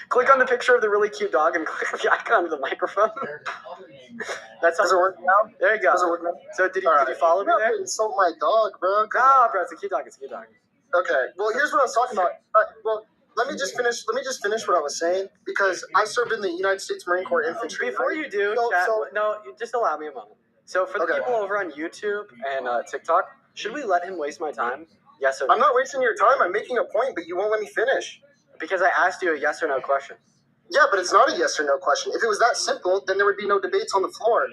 Click on the picture of the really cute dog and click the icon of the microphone. That's how
Does it work now?
There you go.
Does it work now?
So did you follow me there?
Insult my dog, bro.
Nah, bro, it's a cute dog.
Okay. Well, here's what I was talking about. Let me just finish what I was saying, because I served in the United States Marine Corps Infantry.
Before you do, just allow me a moment. So for the people over on YouTube and TikTok, should we let him waste my time? Yes or no?
I'm not wasting your time. I'm making a point, but you won't let me finish.
Because I asked you a yes or no question.
Yeah, but it's not a yes or no question. If it was that simple, then there would be no debates on the floor.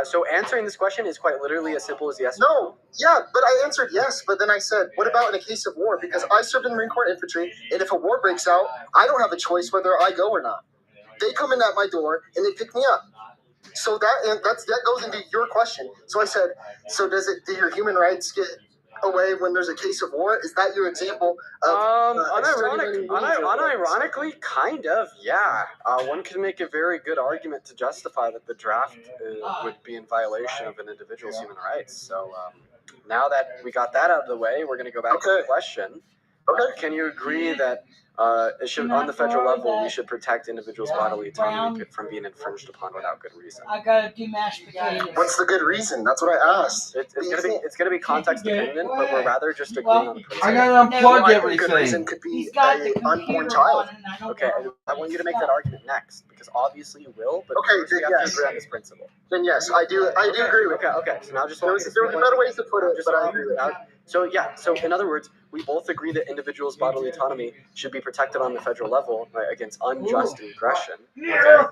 So answering this question is quite literally as simple as yes or
no. Yeah, but I answered yes, but then I said, what about in a case of war? Because I served in the Marine Corps Infantry, and if a war breaks out, I don't have a choice whether I go or not. They come in at my door, and they pick me up. So that goes into your question. So I said, so do your human rights get away when there's a case of war? Is that your example of
unironically, kind of, yeah. One can make a very good argument to justify that the draft would be in violation of an individual's human rights. So now that we got that out of the way, we're going to go back to the question. Can you agree that it should, on the federal level, we should protect individuals' bodily autonomy from being infringed upon without good reason?
I gotta do mashed potatoes.
What's the good reason? That's what I asked.
It's gonna be context dependent, but we're rather just agreeing on the principle.
I gotta unplug everything.
Good reason could be an unborn child.
Okay, I want you to make that argument next, because obviously you will, but first we have to agree on this principle.
Then yes, I do agree with that.
Okay, so now just
there was better ways to put it, but I agree with that.
So in other words, we both agree that individuals' bodily autonomy should be protected on the federal level against unjust aggression. Okay?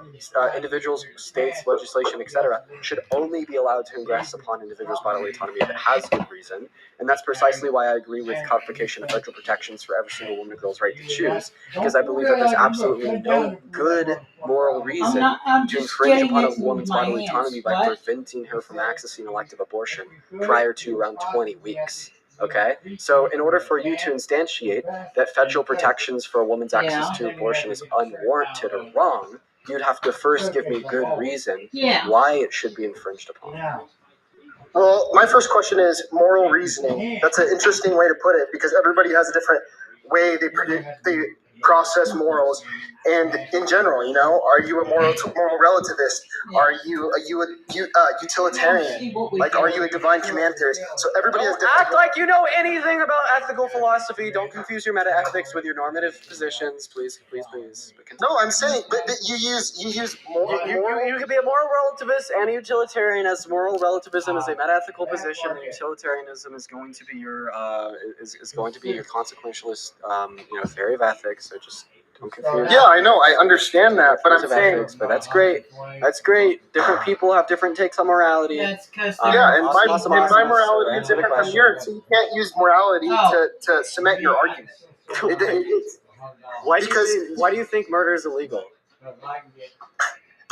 Individuals, states, legislation, etc., should only be allowed to ingress upon individuals' bodily autonomy if it has good reason, and that's precisely why I agree with codification of federal protections for every single woman and girl's right to choose, because I believe that there's absolutely no good moral reason to infringe upon a woman's bodily autonomy by preventing her from accessing elective abortion prior to around 20 weeks. Okay, so in order for you to instantiate that federal protections for a woman's access to abortion is unwarranted or wrong, you'd have to first give me good reason why it should be infringed upon.
Well, my first question is moral reasoning. That's an interesting way to put it, because everybody has a different way they process morals. And in general, are you a moral relativist? Are you a utilitarian? Like, are you a divine command theorist? So everybody has different.
Act like you know anything about ethical philosophy. Don't confuse your meta-ethics with your normative positions, please.
No, I'm saying, but you use moral.
You could be a moral relativist and a utilitarian, as moral relativism is a meta-ethical position, and utilitarianism is going to be your consequentialist theory of ethics. So just don't confuse.
Yeah, I know, I understand that, but I'm saying,
ethics, but that's great. Different people have different takes on morality.
And my morality is different from yours, so you can't use morality to cement your argument. Why do you think murder is illegal?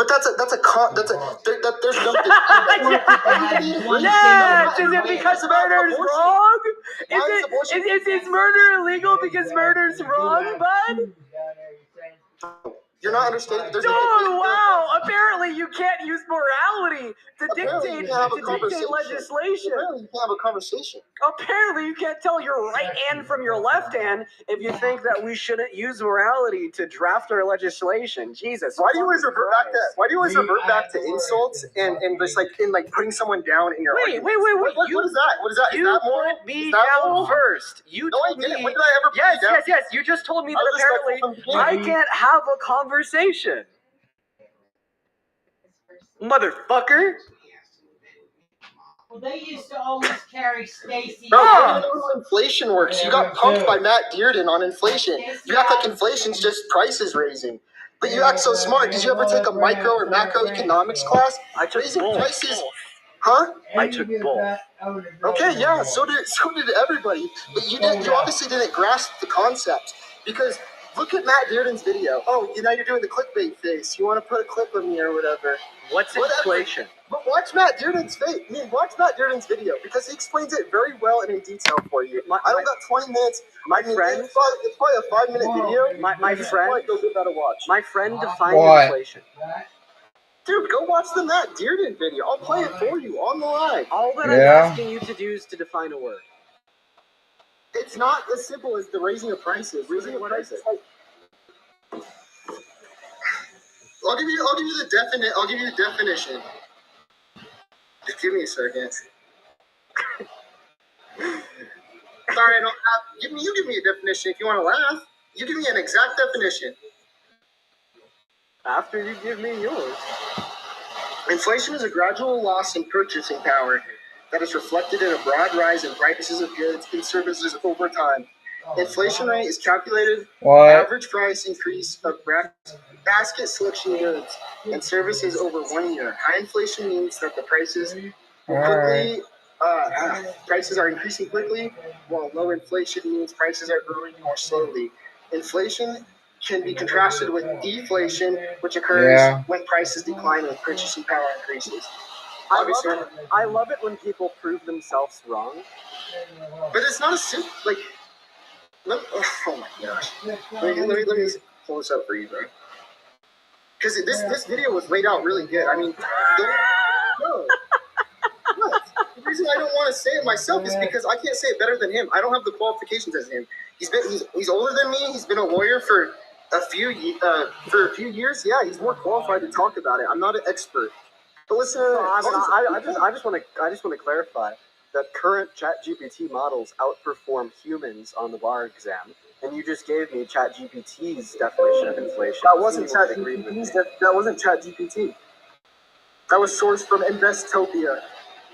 But there's no.
Yes! Is it because murder's wrong? Is murder illegal because murder's wrong, bud?
You're not understanding.
Dude, wow! Apparently you can't use morality to dictate legislation.
Apparently you can't have a conversation.
Apparently you can't tell your right hand from your left hand if you think that we shouldn't use morality to draft our legislation. Jesus.
Why do you always revert back to insults and just like putting someone down in your
Wait.
What is that? What is that?
You
is that moral?
put me down first. You told me.
When did I ever put you down?
Yes. You just told me that apparently I can't have a conversation. Motherfucker.
Well, they used to always carry Stacy.
Bro, you don't know how inflation works. You got punked by Matt Dearden on inflation. You act like inflation's just prices raising. But you act so smart. Did you ever take a micro or macroeconomics class?
I took both.
Prices. Huh?
I took both.
Okay, yeah, so did everybody. But you obviously didn't grasp the concept. Because look at Matt Dearden's video. Oh, now you're doing the clickbait face. You want to put a clip of me or whatever.
What's inflation?
But watch Matt Dearden's face. Watch Matt Dearden's video because he explains it very well and in detail for you. I don't got 20 minutes.
Friend,
it's probably a 5-minute video.
My friend,
go give that a watch.
My friend defined inflation.
Dude, go watch the Matt Dearden video. I'll play it for you on the line.
All that I'm asking you to do is to define a word.
It's not as simple as the raising of prices. Raising of prices. I'll give you the definition. Just give me a second. Sorry, I don't have. You give me a definition if you want to laugh. You give me an exact definition.
After you give me yours.
Inflation is a gradual loss in purchasing power that is reflected in a broad rise in prices of goods and services over time. Inflation rate is calculated average price increase of basket selection goods and services over 1 year. High inflation means that the prices are increasing quickly, while low inflation means prices are growing more slowly. Inflation can be contrasted with deflation, which occurs when prices decline and purchasing power increases.
I love it when people prove themselves wrong.
But it's not a simple, oh my gosh. Let me pull this up for you, bro. Because this video was laid out really good. I mean, no. What? The reason I don't want to say it myself is because I can't say it better than him. I don't have the qualifications as him. He's older than me. He's been a lawyer for a few years. Yeah, he's more qualified to talk about it. I'm not an expert. But listen,
I just want to clarify that current ChatGPT models outperform humans on the bar exam, and you just gave me ChatGPT's definition of inflation.
That wasn't ChatGPT. That wasn't ChatGPT. That was sourced from Investopia.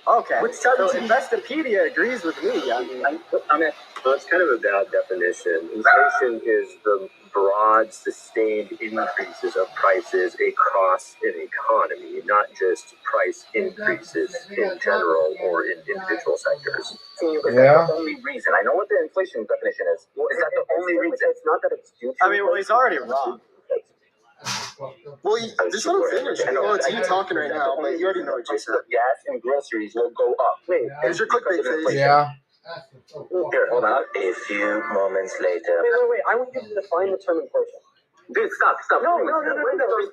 Okay. So Investopedia agrees with me. I mean,
well, it's kind of a bad definition. Inflation is the broad, sustained increases of prices across an economy, not just price increases in general or in individual sectors.
Is that the only reason? I know what the inflation definition is. Is that the only reason? It's not that it's due to.
I mean, well, he's already wrong.
Well, just let him finish. Well, it's you talking right now, but you already know what you said.
Gas and groceries will go up.
Wait, here's your clickbait face.
Yeah. Here, hold on. A few moments later.
Wait. I want you to define the term inflation.
Dude, stop.
No.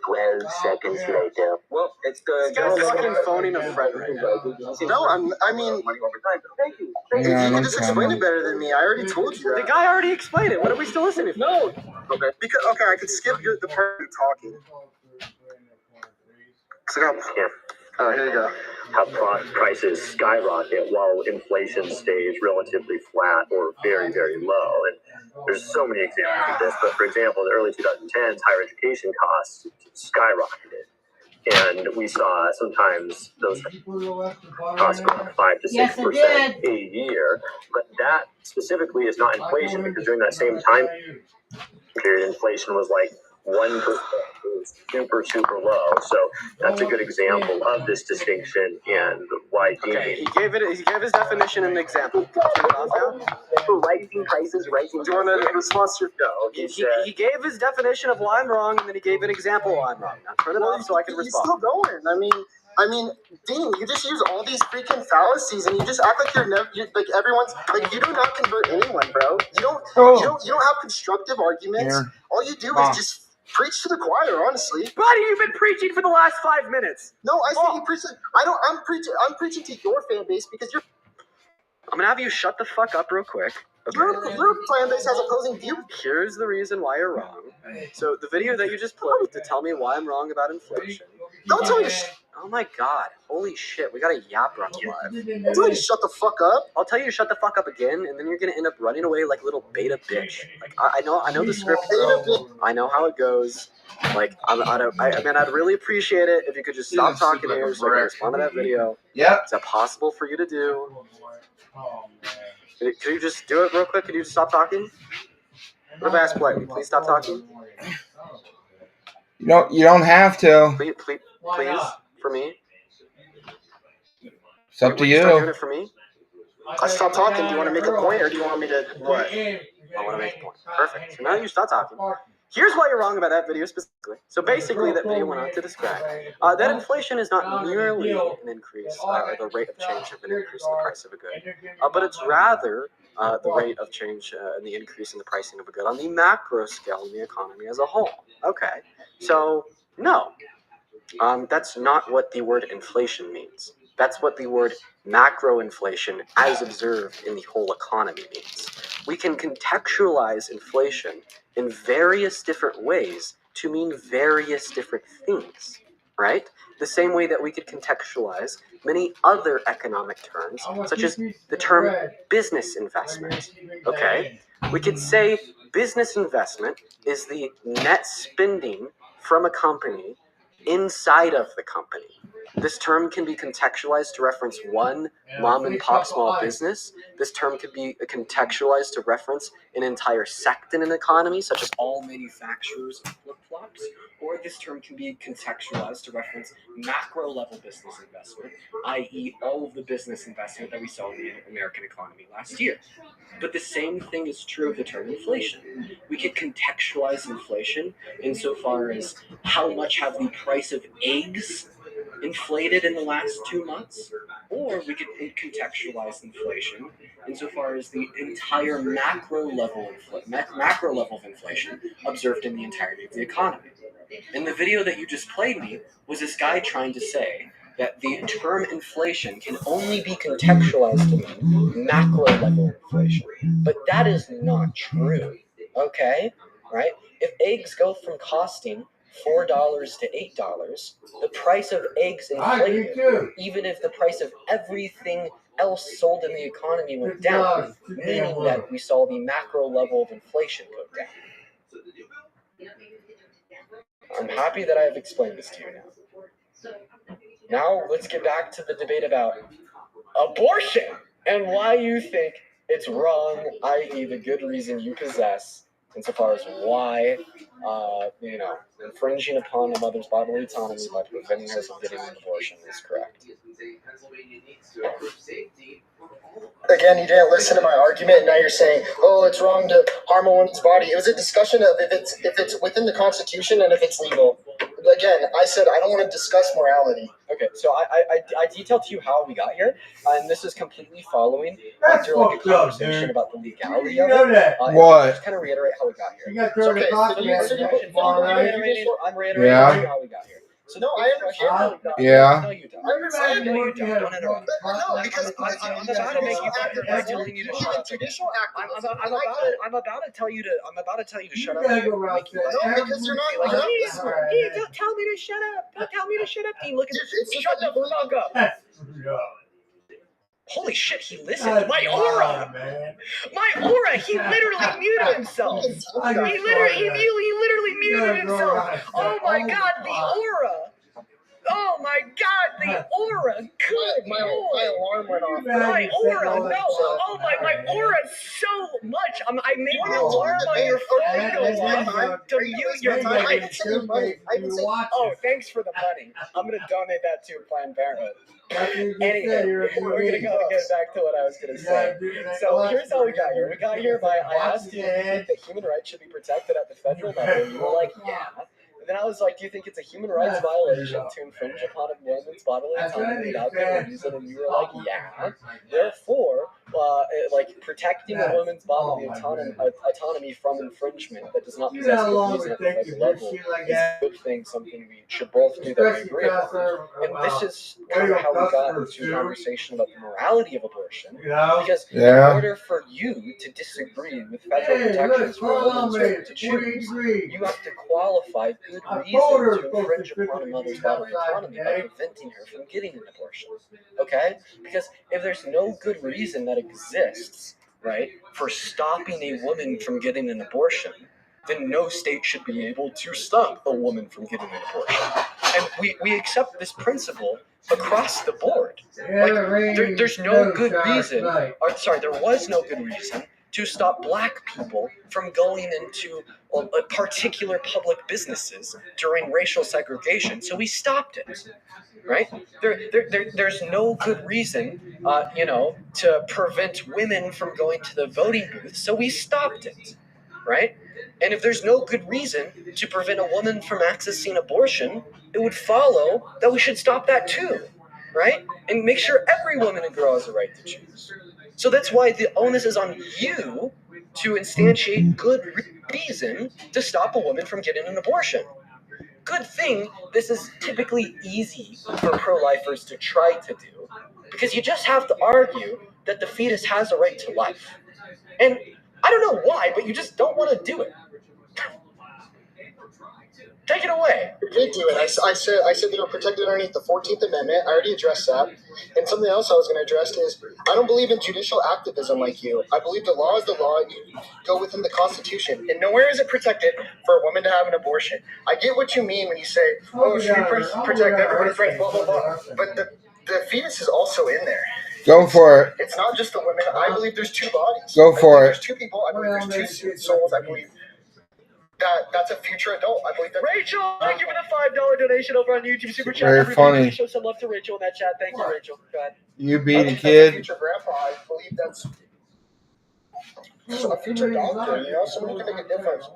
12 seconds later.
Well, it's the.
This guy's fucking phoning a friend right now.
No, I mean,
Thank you.
if you can just explain it better than me, I already told you that.
The guy already explained it. What are we still listening to?
No. Okay. I could skip the part of talking. Here you go.
How prices skyrocket while inflation stays relatively flat or very, very low. And there's so many examples of this. But for example, in the early 2010s, higher education costs skyrocketed. And we saw sometimes those costs go up 5 to 6% a year. But that specifically is not inflation, because during that same time period, inflation was like 1%. It was super, super low. So that's a good example of this distinction and why
Okay, he gave his definition and example. Turn it off now.
Rising prices, rising.
Do you want to response to?
No,
He gave his definition of why I'm wrong, and then he gave an example why I'm wrong. Now turn it off so I can respond.
You're still going. I mean, Dean, you just use all these freaking fallacies, and you just act like like everyone's like you do not convert anyone, bro. You don't have constructive arguments.
Here.
All you do is just preach to the choir, honestly.
Buddy, you've been preaching for the last 5 minutes.
No, I said you preach. I'm preaching to your fan base because you're.
I'm gonna have you shut the fuck up real quick. Okay.
Your fan base has opposing views.
Here's the reason why you're wrong. So the video that you just played to tell me why I'm wrong about inflation.
Don't tell me.
Oh my god! Holy shit! We got a yapper on the live.
Don't tell me to shut the fuck up.
I'll tell you to shut the fuck up again, and then you're gonna end up running away like a little beta bitch. Like I know the script. I know how it goes. Like I'd really appreciate it if you could just stop talking here so I can respond to that video.
Yep.
Is that possible for you to do? Can you just do it real quick? Can you just stop talking? What if I ask play? Please stop talking.
You don't have to.
Please, for me.
It's up to
you. Start doing
you.
it for me.
I stop talking. Do you want to make a point, or do you want me to what?
I want to make a point. Perfect. So now you stop talking. Here's why you're wrong about that video specifically. So basically, that video went on to describe that inflation is not merely an increase, or the rate of change of an increase in the price of a good, but it's rather the rate of change and the increase in the pricing of a good on the macro scale in the economy as a whole. Okay, so no, that's not what the word inflation means. That's what the word macro inflation, as observed in the whole economy, means. We can contextualize inflation in various different ways to mean various different things, right? The same way that we could contextualize many other economic terms, such as the term business investment, okay? We could say business investment is the net spending from a company inside of the company. This term can be contextualized to reference one mom and pop small business. This term could be contextualized to reference an entire sector in an economy, such as all manufacturers of flip-flops. Or this term can be contextualized to reference macro level business investment, i.e. all of the business investment that we saw in the American economy last year. But the same thing is true of the term inflation. We could contextualize inflation insofar as how much have the price of eggs inflated in the last 2 months, or we could contextualize inflation insofar as the entire macro level of inflation observed in the entirety of the economy. And the video that you just played me was this guy trying to say that the term inflation can only be contextualized to mean macro level inflation. But that is not true, okay? Right? If eggs go from costing $4 to $8, the price of eggs inflated, even if the price of everything else sold in the economy went down, meaning that we saw the macro level of inflation go down. I'm happy that I have explained this to you now. Now let's get back to the debate about abortion and why you think it's wrong, i.e. the good reason you possess, insofar as why, infringing upon a mother's bodily autonomy by preventing her from getting an abortion is correct.
Again, you didn't listen to my argument, and now you're saying, "Oh, it's wrong to harm a woman's body." It was a discussion of if it's within the Constitution and if it's legal. Again, I said I don't want to discuss morality.
Okay, so I detailed to you how we got here, and this is completely following after a conversation about the legality of it.
What?
Just kind of reiterate how we got here. I'm reiterating how we got here. So
no, I understand.
Yeah.
No, you don't. No, you don't. Don't interrupt.
No, because
I'm about to make you by telling you to shut up. I'm about to tell you to shut up.
No, because you're not.
Dean, don't tell me to shut up. Don't tell me to shut up, Dean. Look at this. Shut the fuck up. Holy shit, he listened. My aura! My aura! He literally muted himself. He literally muted himself. Oh my god, the aura! Oh my god, the aura. Good.
My alarm went off.
My aura. No. Oh my aura so much. I made the alarm on your phone go off to mute your mic. Oh, thanks for the money. I'm gonna donate that to Planned Parenthood. Anyway, we're gonna go and get back to what I was gonna say. So here's how we got here. We got here by I asked you, do you think that human rights should be protected at the federal level? And you were like, yeah. And then I was like, do you think it's a human rights violation to infringe upon a woman's bodily autonomy without good reason? And you were like, yeah. Therefore, like protecting a woman's bodily autonomy from infringement that does not possess good reason at the federal level is a good thing, something we should both do that we agree on. And this is kind of how we got into a conversation about the morality of abortion. Because in order for you to disagree with federal protections for a woman's right to choose, you have to qualify good reason to infringe upon a mother's bodily autonomy by preventing her from getting an abortion. Okay? Because if there's no good reason that exists, right, for stopping a woman from getting an abortion, then no state should be able to stop a woman from getting an abortion. And we accept this principle across the board. Like, there's no good reason, or sorry, there was no good reason to stop black people from going into particular public businesses during racial segregation. So we stopped it, right? There's no good reason, to prevent women from going to the voting booth. So we stopped it, right? And if there's no good reason to prevent a woman from accessing abortion, it would follow that we should stop that too, right? And make sure every woman and girl has a right to choose. So that's why the onus is on you to instantiate good reason to stop a woman from getting an abortion. Good thing this is typically easy for pro-lifers to try to do, because you just have to argue that the fetus has a right to life. And I don't know why, but you just don't want to do it. Take it away.
I did do it. I said they were protected underneath the 14th Amendment. I already addressed that. And something else I was going to address is I don't believe in judicial activism like you. I believe the law is the law. You go within the Constitution. And nowhere is it protected for a woman to have an abortion. I get what you mean when you say, oh, should we protect everybody's rights, blah, blah, blah. But the fetus is also in there.
Go for it.
It's not just the women. I believe there's two bodies.
Go for it.
There's two people. I believe there's two souls. I believe that's a future adult. I believe that.
Rachel, thank you for the $5 donation over on YouTube Super Chat.
Very funny.
Show some love to Rachel in that chat. Thank you, Rachel. Go ahead.
You beat a kid.
Future grandpa. I believe that's a future doctor. Somebody can make a difference.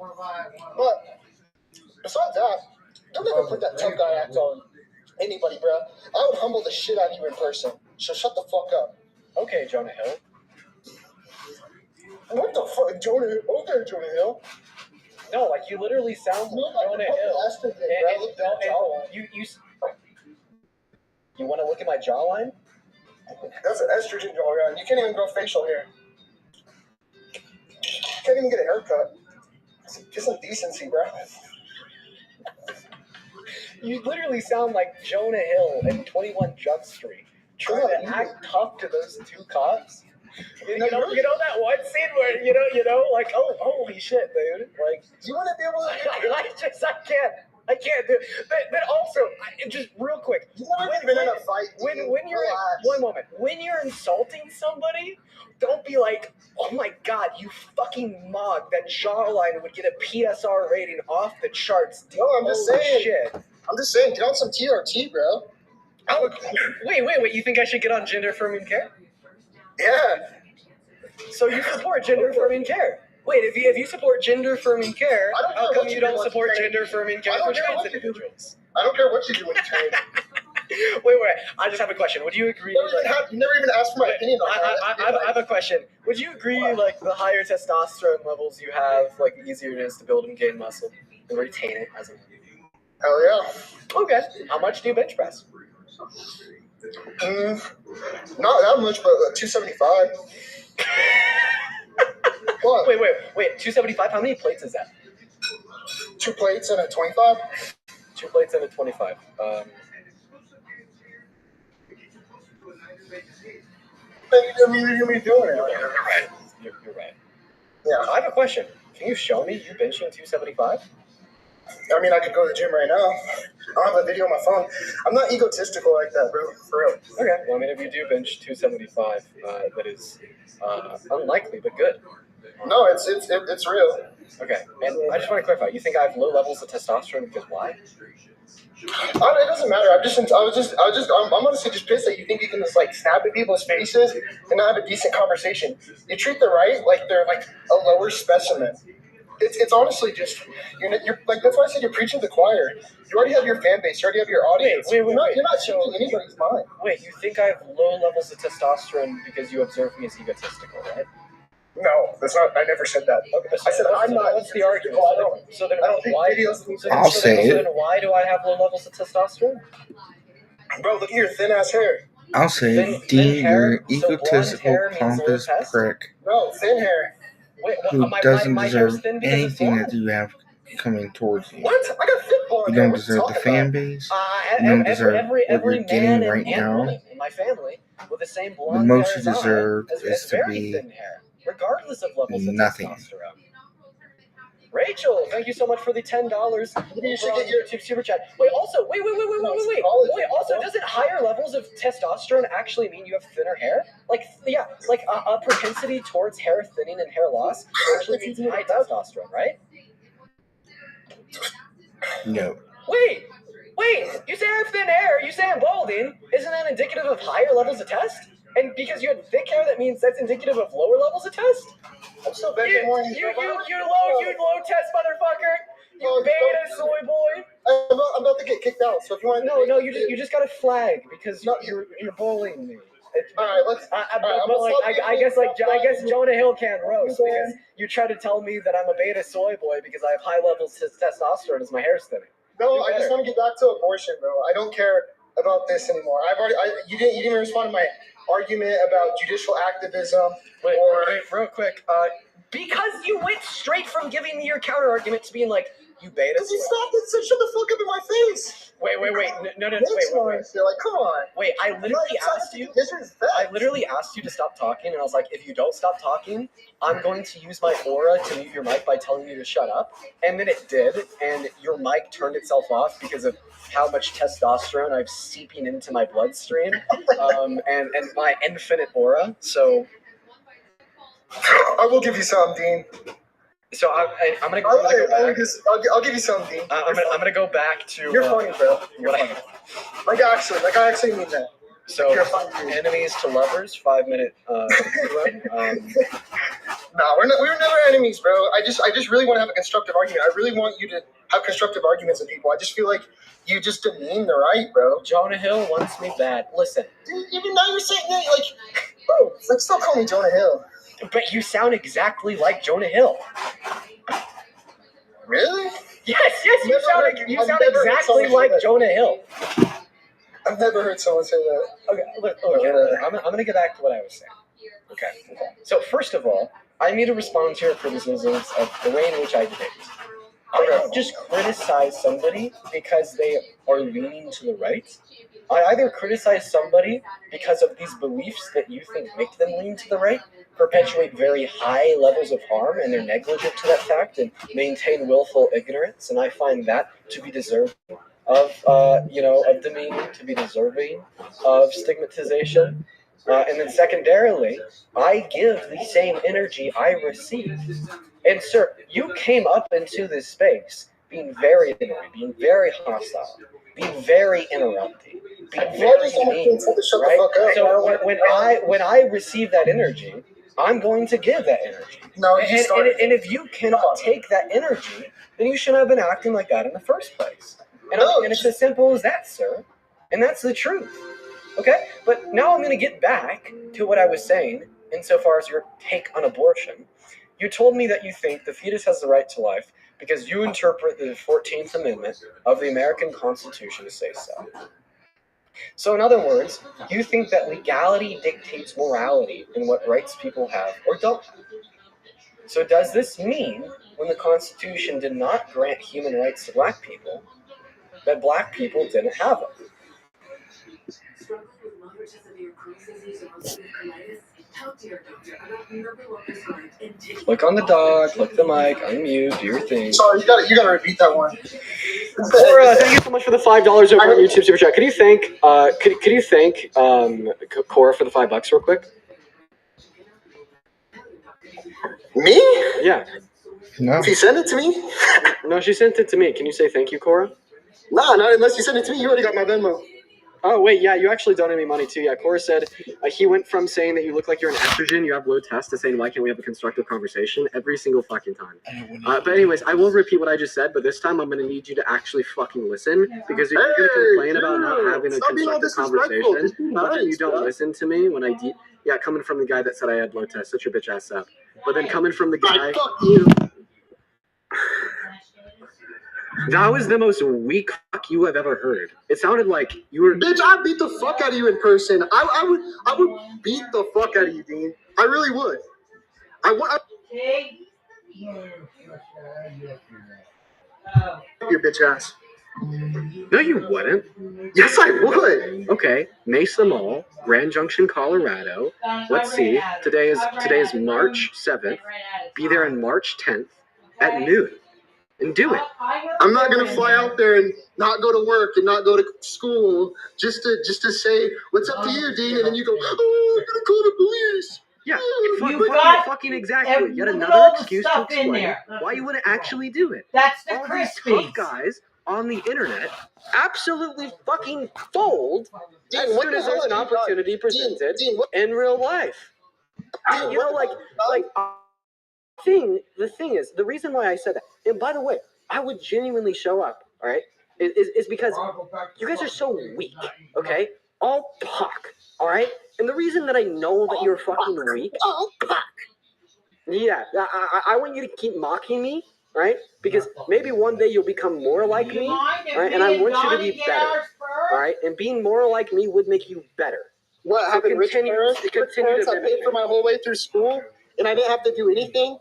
But besides that, don't ever put that tough guy act on anybody, bro. I would humble the shit out of you in person. So shut the fuck up.
Okay, Jonah Hill.
What the fuck, Jonah Hill? Okay, Jonah Hill.
No, like you literally sound like Jonah Hill. You want to look at my jawline?
That's an estrogen jawline. You can't even grow facial hair. You can't even get a haircut. Get some decency, bro.
You literally sound like Jonah Hill in 21 Jump Street, trying to act tough to those two cops. You know that one scene where like, oh, holy shit, dude. Like,
you want to be able to?
I can't do it. But also, just real quick. When you're insulting somebody, don't be like, oh my god, you fucking mug. That jawline would get a PSR rating off the charts. Dude.
No, I'm just saying.
Shit.
I'm just saying, get on some TRT, bro.
Oh, wait. You think I should get on gender affirming care?
Yeah.
So you support gender affirming care? Wait, if you support gender affirming care, how come you don't support gender affirming care for trans individuals?
I don't care what you do when you're trans.
Wait. I just have a question. Would you agree?
You never even asked for my opinion on that.
I have a question. Would you agree, like, the higher testosterone levels you have, like, the easier it is to build and gain muscle and retain it as a man?
Hell yeah.
Okay. How much do you bench press?
Not that much, but 275. What?
Wait. 275? How many plates is that?
2 plates and a 25?
2 plates and a 25.
You're doing it.
You're right.
Yeah.
I have a question. Can you show me you benching 275?
I mean, I could go to the gym right now. I don't don't have a video on my phone. I'm not egotistical like that, bro. For real.
Okay. Well, I mean, if you do bench 275, that is unlikely, but good.
No, it's real.
Okay. And I just want to clarify. You think I have low levels of testosterone because why?
It doesn't matter. I'm honestly just pissed that you think you can just like snap at people's faces and not have a decent conversation. You treat the right like they're like a lower specimen. It's honestly just you're like that's why I said you're preaching to the choir. You already have your fan base. You already have your audience. You're not changing anybody's mind.
Wait, you think I have low levels of testosterone because you observe me as egotistical, right?
No, that's not. I never said that. Okay, I said I'm not.
What's the argument?
I don't think
why?
videos.
I'll say it.
Then why do I have low levels of testosterone?
Bro, look at your thin ass hair.
I'll say it. Dean, you're an egotistical, pompous prick
Bro, thin hair.
who doesn't deserve anything that you have coming towards you.
What? I got fit blonde.
You don't deserve the fan base. You don't deserve what you're getting right now.
In my family with the same blonde
The most you
hair as
deserve
I,
is to
very
be
thin hair, regardless of levels
nothing.
of testosterone. Rachel, thank you so much for the $10
You should get your
YouTube super chat. Wait, also, wait. Also, doesn't higher levels of testosterone actually mean you have thinner hair? Like, yeah, like a propensity towards hair thinning and hair loss actually means high testosterone, right?
No.
Wait, you say I have thin hair, you say I'm balding. Isn't that indicative of higher levels of test? And because you had thick hair, that means that's indicative of lower levels of test?
I'm still begging more.
You low test motherfucker. You beta soy boy.
I'm about to get kicked out. So if you want,
no, you just got a flag because you're bullying me.
All right, let's.
I guess Jonah Hill can't roast because you try to tell me that I'm a beta soy boy because I have high levels of testosterone as my hair's thinning.
No, I just want to get back to abortion, bro. I don't care about this anymore. You didn't even respond to my argument about judicial activism.
Wait, real quick. Because you went straight from giving me your counter argument to being like, you beta.
Because you stopped and said, "Shut the fuck up in my face."
Wait. No. Wait.
Like, come on.
Wait, I literally asked you to stop talking, and I was like, if you don't stop talking, I'm going to use my aura to mute your mic by telling you to shut up. And then it did, and your mic turned itself off because of how much testosterone I've seeping into my bloodstream, and my infinite aura. So
I will give you some, Dean.
So I'm gonna go back.
I'll give you some, Dean.
I'm gonna go back to.
You're funny, bro. You're funny. I actually mean that.
So enemies to lovers, 5-minute.
No, we were never enemies, bro. I just really want to have a constructive argument. I really want you to have constructive arguments with people. I just feel like you just demean the right, bro.
Jonah Hill wants me bad. Listen.
Dude, even now you're saying that, like, bro, like, stop calling me Jonah Hill.
But you sound exactly like Jonah Hill.
Really?
Yes, you sound exactly like Jonah Hill.
I've never heard someone say that.
Okay, look, I'm going to get back to what I was saying. Okay. So, first of all, I need to respond to your criticisms of the way in which I debate. I don't just criticize somebody because they are leaning to the right. I either criticize somebody because of these beliefs that you think make them lean to the right, perpetuate very high levels of harm, and they're negligent to that fact, and maintain willful ignorance, and I find that to be deserving of demeaning, to be deserving of stigmatization. And then secondarily, I give the same energy I receive. And sir, you came up into this space being very annoying, being very hostile, being very interrupting, being very mean, right? So when I receive that energy, I'm going to give that energy. And if you cannot take that energy, then you shouldn't have been acting like that in the first place. And it's as simple as that, sir. And that's the truth. Okay? But now I'm going to get back to what I was saying insofar as your take on abortion. You told me that you think the fetus has the right to life because you interpret the 14th Amendment of the American Constitution to say so. So in other words, you think that legality dictates morality in what rights people have or don't have. So does this mean when the Constitution did not grant human rights to black people, that black people didn't have them? Click on the dog, click the mic, unmute, do your thing.
Sorry, you gotta repeat that one.
Cora, thank you so much for the $5 over on YouTube Super Chat. Could you thank Cora for the $5 real quick?
Me?
Yeah.
No.
If you send it to me?
No, she sent it to me. Can you say thank you, Cora?
Nah, not unless you send it to me. You already got my Venmo.
Oh, wait, yeah, you actually donated me money, too. Yeah, Cora said he went from saying that you look like you're an estrogen, you have low tests, to saying, why can't we have a constructive conversation every single fucking time. But anyways, I will repeat what I just said, but this time I'm going to need you to actually fucking listen, because if you're going to complain about not having a constructive conversation, but then you don't listen to me when coming from the guy that said I had low tests, such your bitch ass up. But then coming from the guy...
Fuck you.
That was the most weak fuck you have ever heard. It sounded like you were...
Bitch, I beat the fuck out of you in person. I would beat the fuck out of you, Dean. I really would. Your bitch ass.
No, you wouldn't.
Yes, I would.
Okay, Mesa Mall, Grand Junction, Colorado. Let's see. Today is March 7th. Be there on March 10th at noon. And do it.
I'm not gonna fly out there and not go to work and not go to school just to say what's up to you, Dean, and then you go, oh, I'm gonna call the police.
Yeah, fucking exactly. Yet another excuse to explain why you wouldn't actually do it.
That's the
All these
Krispies.
tough guys on the internet absolutely fucking fold as soon as there's an opportunity presented in real life. You know, the thing is, the reason why I said that, and by the way, I would genuinely show up, all right, is because you guys are so weak, okay? All talk, all right? And the reason that I know that you're fucking weak, yeah, I want you to keep mocking me, right? Because maybe one day you'll become more like me, right? And I want you to be better, all right? And being more like me would make you better.
What, having rich parents? Rich parents that paid for my whole way through school, and I didn't have to do anything?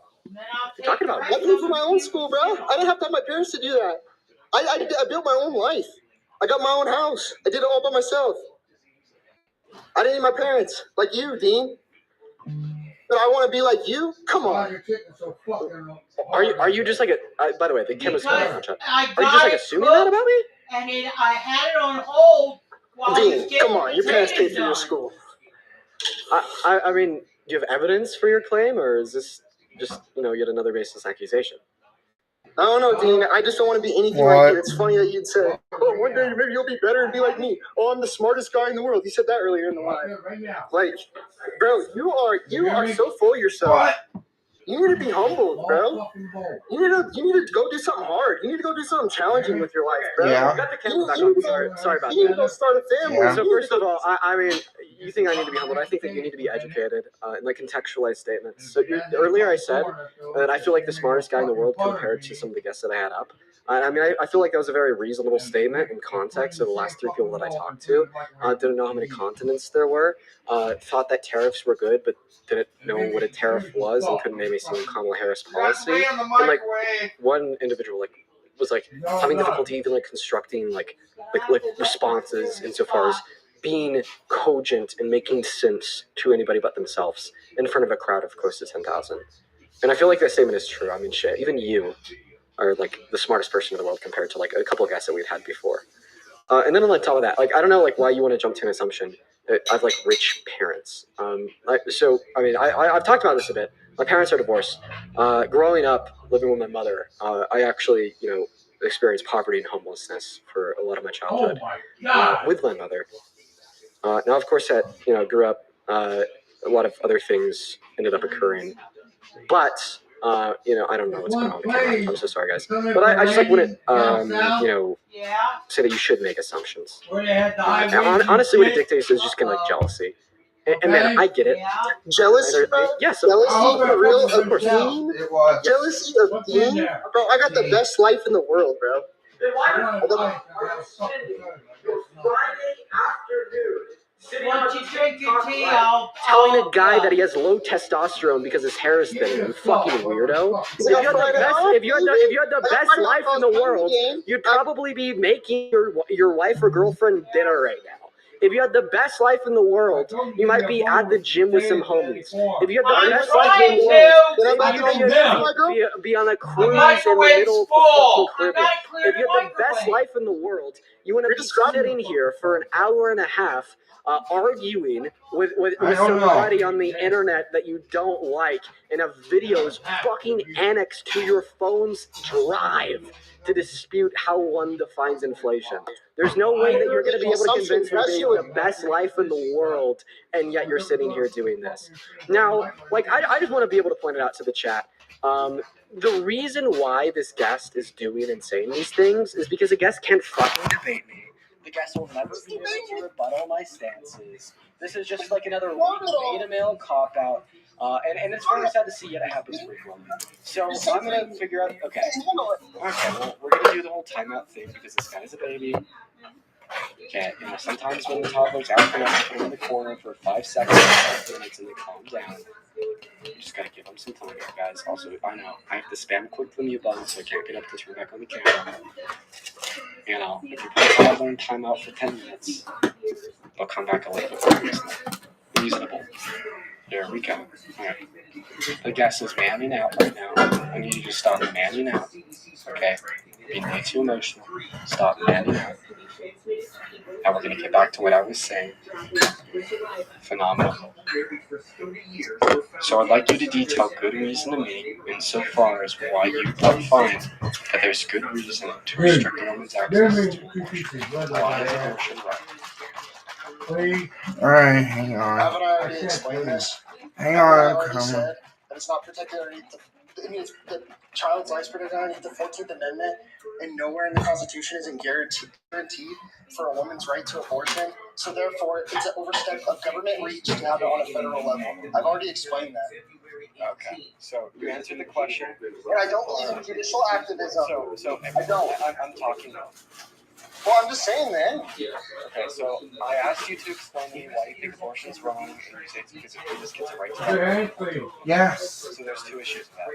You're talking about
I paid for my own school, bro. I didn't have to have my parents to do that. I built my own life. I got my own house. I did it all by myself. I didn't need my parents, like you, Dean. But I want to be like you? Come on.
Are you just like a... by the way, the camera's coming on, Chuck.
Are
you just like assuming that about me?
And then I had it on hold while
Dean, come on. Your parents paid for your school.
I mean, do you have evidence for your claim, or is this just, yet another baseless accusation?
I don't know, Dean. I just don't want to be anything like you. It's funny that you'd say, oh, one day maybe you'll be better and be like me. Oh, I'm the smartest guy in the world. You said that earlier in the live. Like, bro, you are so full of yourself. You need to be humbled, bro. You need to go do something hard. You need to go do something challenging with your life, bro.
Yeah.
You got the camera back on. Sorry about that.
You need to go start a family.
Yeah.
So first of all, I mean, you think I need to be humbled. I think that you need to be educated and contextualized statements. So earlier I said that I feel like the smartest guy in the world compared to some of the guests that I had up. I mean, I feel like that was a very reasonable statement in context of the last three people that I talked to. Didn't know how many continents there were. Thought that tariffs were good, but didn't know what a tariff was and couldn't name a single Kamala Harris policy. And one individual was having difficulty even constructing responses insofar as being cogent and making sense to anybody but themselves in front of a crowd of close to 10,000. And I feel like that statement is true. I mean, shit, even you are the smartest person in the world compared to a couple of guys that we'd had before. And then on top of that, I don't know why you want to jump to an assumption that I have rich parents. So I mean, I've talked about this a bit. My parents are divorced. Growing up, living with my mother, I actually experienced poverty and homelessness for a lot of my childhood with my mother. Now, of course, that grew up. A lot of other things ended up occurring, but I don't know what's going on with the camera. I'm so sorry, guys. But I just wouldn't say that you should make assumptions. Honestly, what it dictates is just kind of jealousy. And man, I get it.
Jealousy, bro?
Yes,
jealousy for real?
Of course.
Jealousy of Dean? Bro, I got the best life in the world, bro.
Once you drink your tea, I'll
telling a guy that he has low testosterone because his hair is thin, you fucking weirdo. If you had the best life in the world, you'd probably be making your wife or girlfriend dinner right now. If you had the best life in the world, you might be at the gym with some homies. If you had the best life in the world, you'd be on a cruise in the middle of the fucking Caribbean. If you had the best life in the world, you want to be sitting here for an hour and a half arguing with somebody on the internet that you don't like and have videos fucking annexed to your phone's drive to dispute how one defines inflation. There's no way that you're going to be able to convince me that you have the best life in the world, and yet you're sitting here doing this. Now, like, I just want to be able to point it out to the chat. The reason why this guest is doing and saying these things is because the guest can't fucking debate me. The guest will never be able to rebuttal my stances. This is just like another beta-male cop-out. And it's very sad to see, yet it happens frequently. So I'm going to figure out, okay, well, we're going to do the whole timeout thing because this guy's a baby. Okay, you know, sometimes when the toddler's out there, I put them in the corner for 5 seconds, 5 minutes, and they calm down. You just gotta give them some time, guys. Also, I know, I have to spam click the mute button so I can't get up to turn back on the camera. You know, if you put a toddler in timeout for 10 minutes, they'll come back a little bit more reasonable. There we go. Alright. The guest is manning out right now. I need you to stop manning out. Okay? Being way too emotional. Stop manning out. Now we're going to get back to what I was saying. Phenomenal. So I'd like you to detail good reason to me insofar as why you don't find that there's good reason to restrict a woman's access to abortion. Why is abortion right?
Alright, hang on.
Haven't I already explained this?
Hang
Haven't I
on,
already
come on.
said that it's not protected underneath the child's life's protected underneath the 14th Amendment, and nowhere in the Constitution isn't guaranteed for a woman's right to abortion. So therefore, it's an overstep of government reach to have it on a federal level. I've already explained that.
Okay, so you answered the question.
And I don't believe in judicial activism.
So
I don't.
I'm talking now.
Well, I'm just saying, man.
Okay, so I asked you to explain to me why you think abortion is wrong, and you say it's because it gives kids a right to life.
Yes.
So there's 2 issues with that.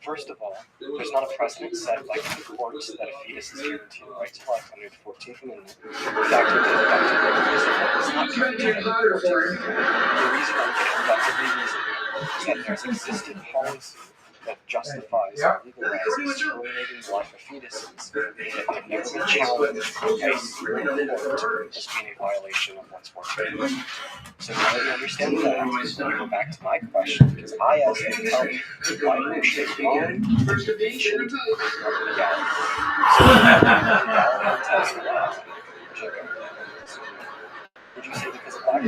First of all, there's not a precedent set by the courts that a fetus is guaranteed a right to life under the 14th Amendment. In fact, it's not guaranteed under the 14th Amendment. The reason I'm objectively reasonable is that there's existing policy that justifies and legalizes terminating the life of fetuses that have never been challenged by a single court as being a violation of what's working. So now that you understand that, I'm going to go back to my question, because I asked you to tell me why you should legality. So legality tells you that. Would you say because of black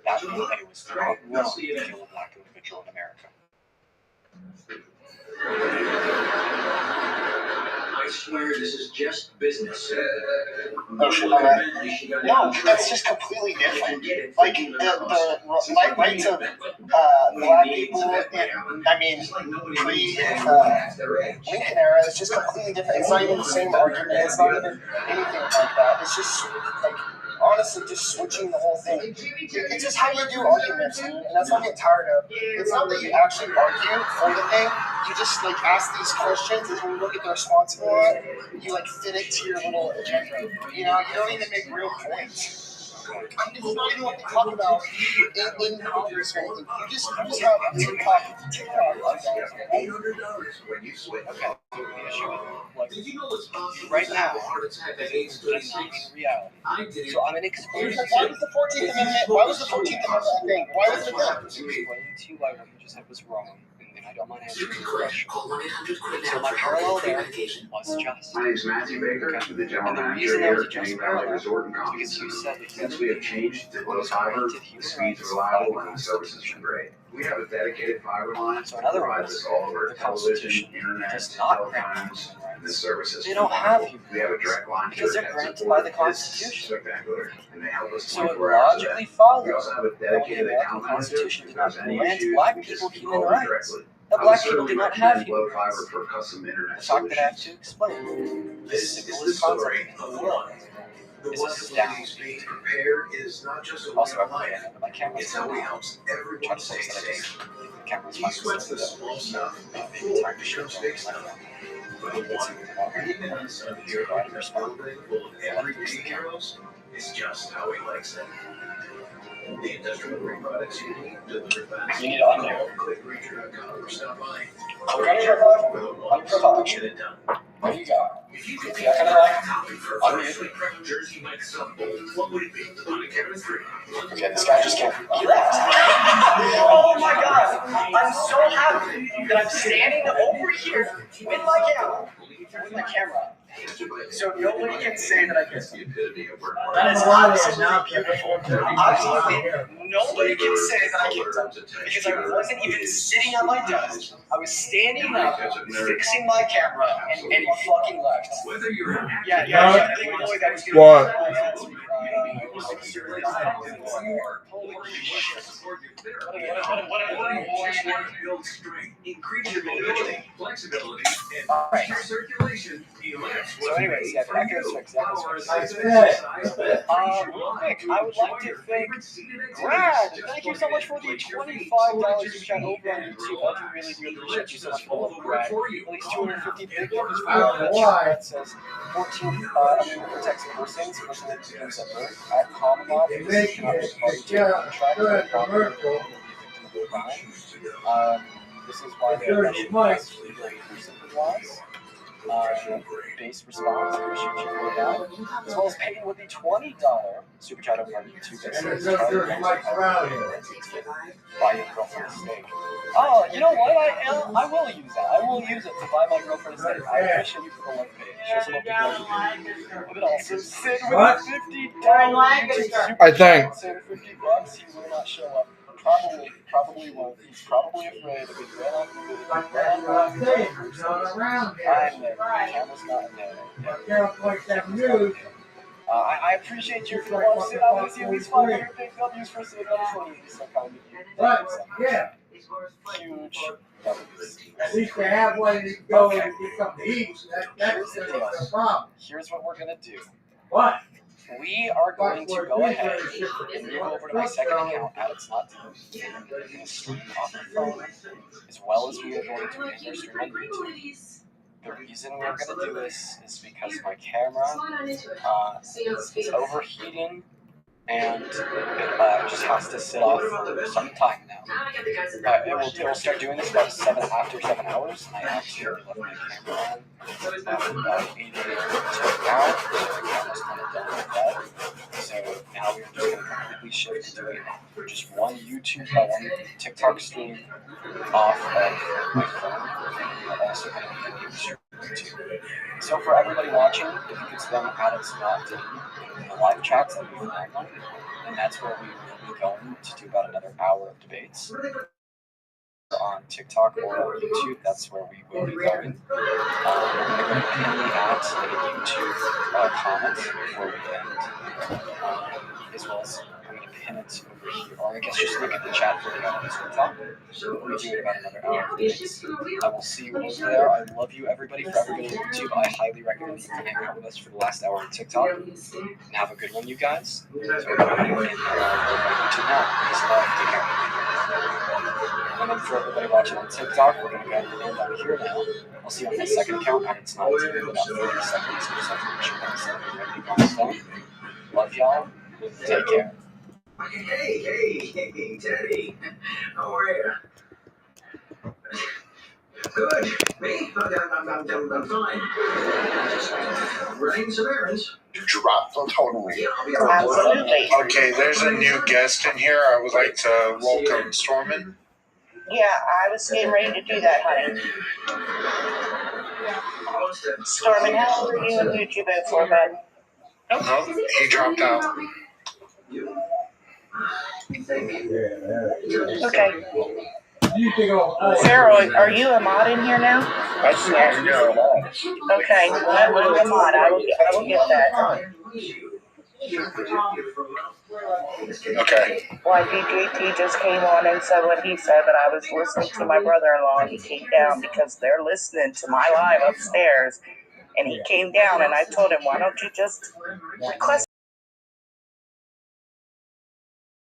that means that it was wrong to kill a black individual in America?
I swear this is just business.
No, that's just completely different. Like, the rights of black people, I mean, pre-Lincoln era, is just completely different. It's not even the same argument. It's not even anything like that. It's just, like, honestly, just switching the whole thing. It's just how you do arguments, dude, and that's what I'm getting tired of. It's not that you actually argue for the thing. You just, like, ask these questions, and when you look at the response for it, you, like, fit it to your little agenda. You know, you don't even make real points. It's not even what they talk about in Congress or anything. You just have TikTok.
$800 when you switch.
Okay, so the issue is, right now, it's just reality. So I'm going to explain to you.
Why was the 14th Amendment? Why was the 14th Amendment a thing? Why was it a thing?
I'm explaining to you why what you just said was wrong, and I don't mind answering your question. So my parallel there was just.
My name's Matthew Baker, the general
And the
manager
reason that
here
was
at
just
Canyon Valley
parallel
Resort and
is
Conference
because you
Center.
said that
Since we have changed to close fiber, the speed's reliable and the service is great. We have a dedicated fiber line
So in other
provides
words,
us all of our
the
television,
Constitution
internet,
does not grant
telephones,
human
and the
rights.
services.
They don't have human
We have a
rights
direct line to
because
it
they're
that
granted
support
by the
is
Constitution.
spectacular, and they help us
So it
24 hours a
logically
day.
follows
We also have a
that when the
dedicated
American
account manager.
Constitution did
If
not
there's any
grant
issues,
black
you just
people human
call me
rights,
directly.
that
I would
black people
certainly
did not have
recommend
human
Glow Fiber
rights.
for custom internet
The fact that I have
solutions.
to explain the
This is
simplest
the story
concept in
of
the world
life. The
is
one
astounding.
who's being prepared is not just a way
Also,
of life.
my camera's
It's how
going
he
out.
helps
Try
everyone
to
stay
fix that.
safe.
The camera's
He
fine.
sweats the small stuff. It
Maybe
becomes
time to show
big
my
stuff.
phone.
It's just how he likes it. The industrial grade products you need delivered fast.
You need to undo.
Click Reacher.com or stop by.
I'm going to profile.
Get it done.
There you go. See that kind of light? Unmute.
What would it be? On a count of 3.
Okay, this guy just can't.
Oh my god! I'm so happy that I'm standing over here with my camera. So nobody can say that I can see. That is absolutely beautiful. Absolutely, nobody can say that I can't because I wasn't even sitting at my desk. I was standing up, fixing my camera, and he fucking left. Yeah. They know that was
What?
Holy shit. So anyways, yeah, the echoes fixed. Real quick, I would like to thank Brad. Thank you so much for the $25 super chat over on YouTube. I really do appreciate you so much for love, Brad. At least 250 big numbers for that says 14 protects persons that begins at birth at common law. This is not a party to contract or property of the victim of a crime. This is why they are laws. Base response, appreciate you for that. As well as paying with the $20 super chat over on YouTube that says buy your girlfriend a steak. Oh, you know what? I will use that. I will use it to buy my girlfriend a steak. I appreciate you for the love page. Show some love to girlfriend. But also Sid with a $50 super chat. Sid $50, he will not show up. Probably won't. He's probably afraid of being ran off the I'm there. The camera's not in there. I appreciate you for the love, Sid. I want to see at least 500 big W's for Sid. I'm just wanting to be so kind of you. Thank you so much. Huge W's.
At least they have one to go and get something to eat. That's the problem.
Here's what we're going to do.
What?
We are going to go ahead and move over to my second account at It's Not Done. We're going to stream off the phone as well as we are going to enter stream on YouTube. The reason we're going to do this is because my camera is overheating and it just has to sit off for some time now. It will start doing this after 7 hours, and I actually left my camera on about 8 to now, so the camera's kind of done with that. So now we're just going to completely shift to doing just one YouTube, one TikTok stream off of my phone. I'm also going to be doing YouTube. So for everybody watching, if you could spend at It's Not Done in the live chats that we found them, and that's where we will be going to do about another hour of debates. On TikTok or on YouTube, that's where we will be going. I'm going to pin the at a YouTube comment before we end, as well as I'm going to pin it over here, or I guess just look at the chat for the on TikTok. We'll do it about another hour of debates. I will see you over there. I love you, everybody. For everybody on YouTube, I highly recommend that you can hang out with us for the last hour on TikTok. And have a good one, you guys. So everybody in YouTube now, peace and love. Take care. And then for everybody watching on TikTok, we're going to go ahead and end on here now. I'll see you on my second account, and It's Not Done in about 30 seconds or something. Make sure you guys everything on his phone. Love y'all. Take care.
Hey, Teddy. How are you? Good. Me? I'm fine. Running some errands.
Drop totally.
Absolutely.
Okay, there's a new guest in here. I would like to welcome Stormin.
Yeah, I was getting ready to do that, honey. Stormin, how old are you and who'd you vote for, bud?
No, he dropped out.
Okay. Sarah, are you a mod in here now?
That's not a mod.
Okay, I'm a mod. I will get that.
Okay.
Why, DJT just came on and said what he said, but I was listening to my brother-in-law and he came down because they're listening to my live upstairs. And he came down and I told him, why don't you just request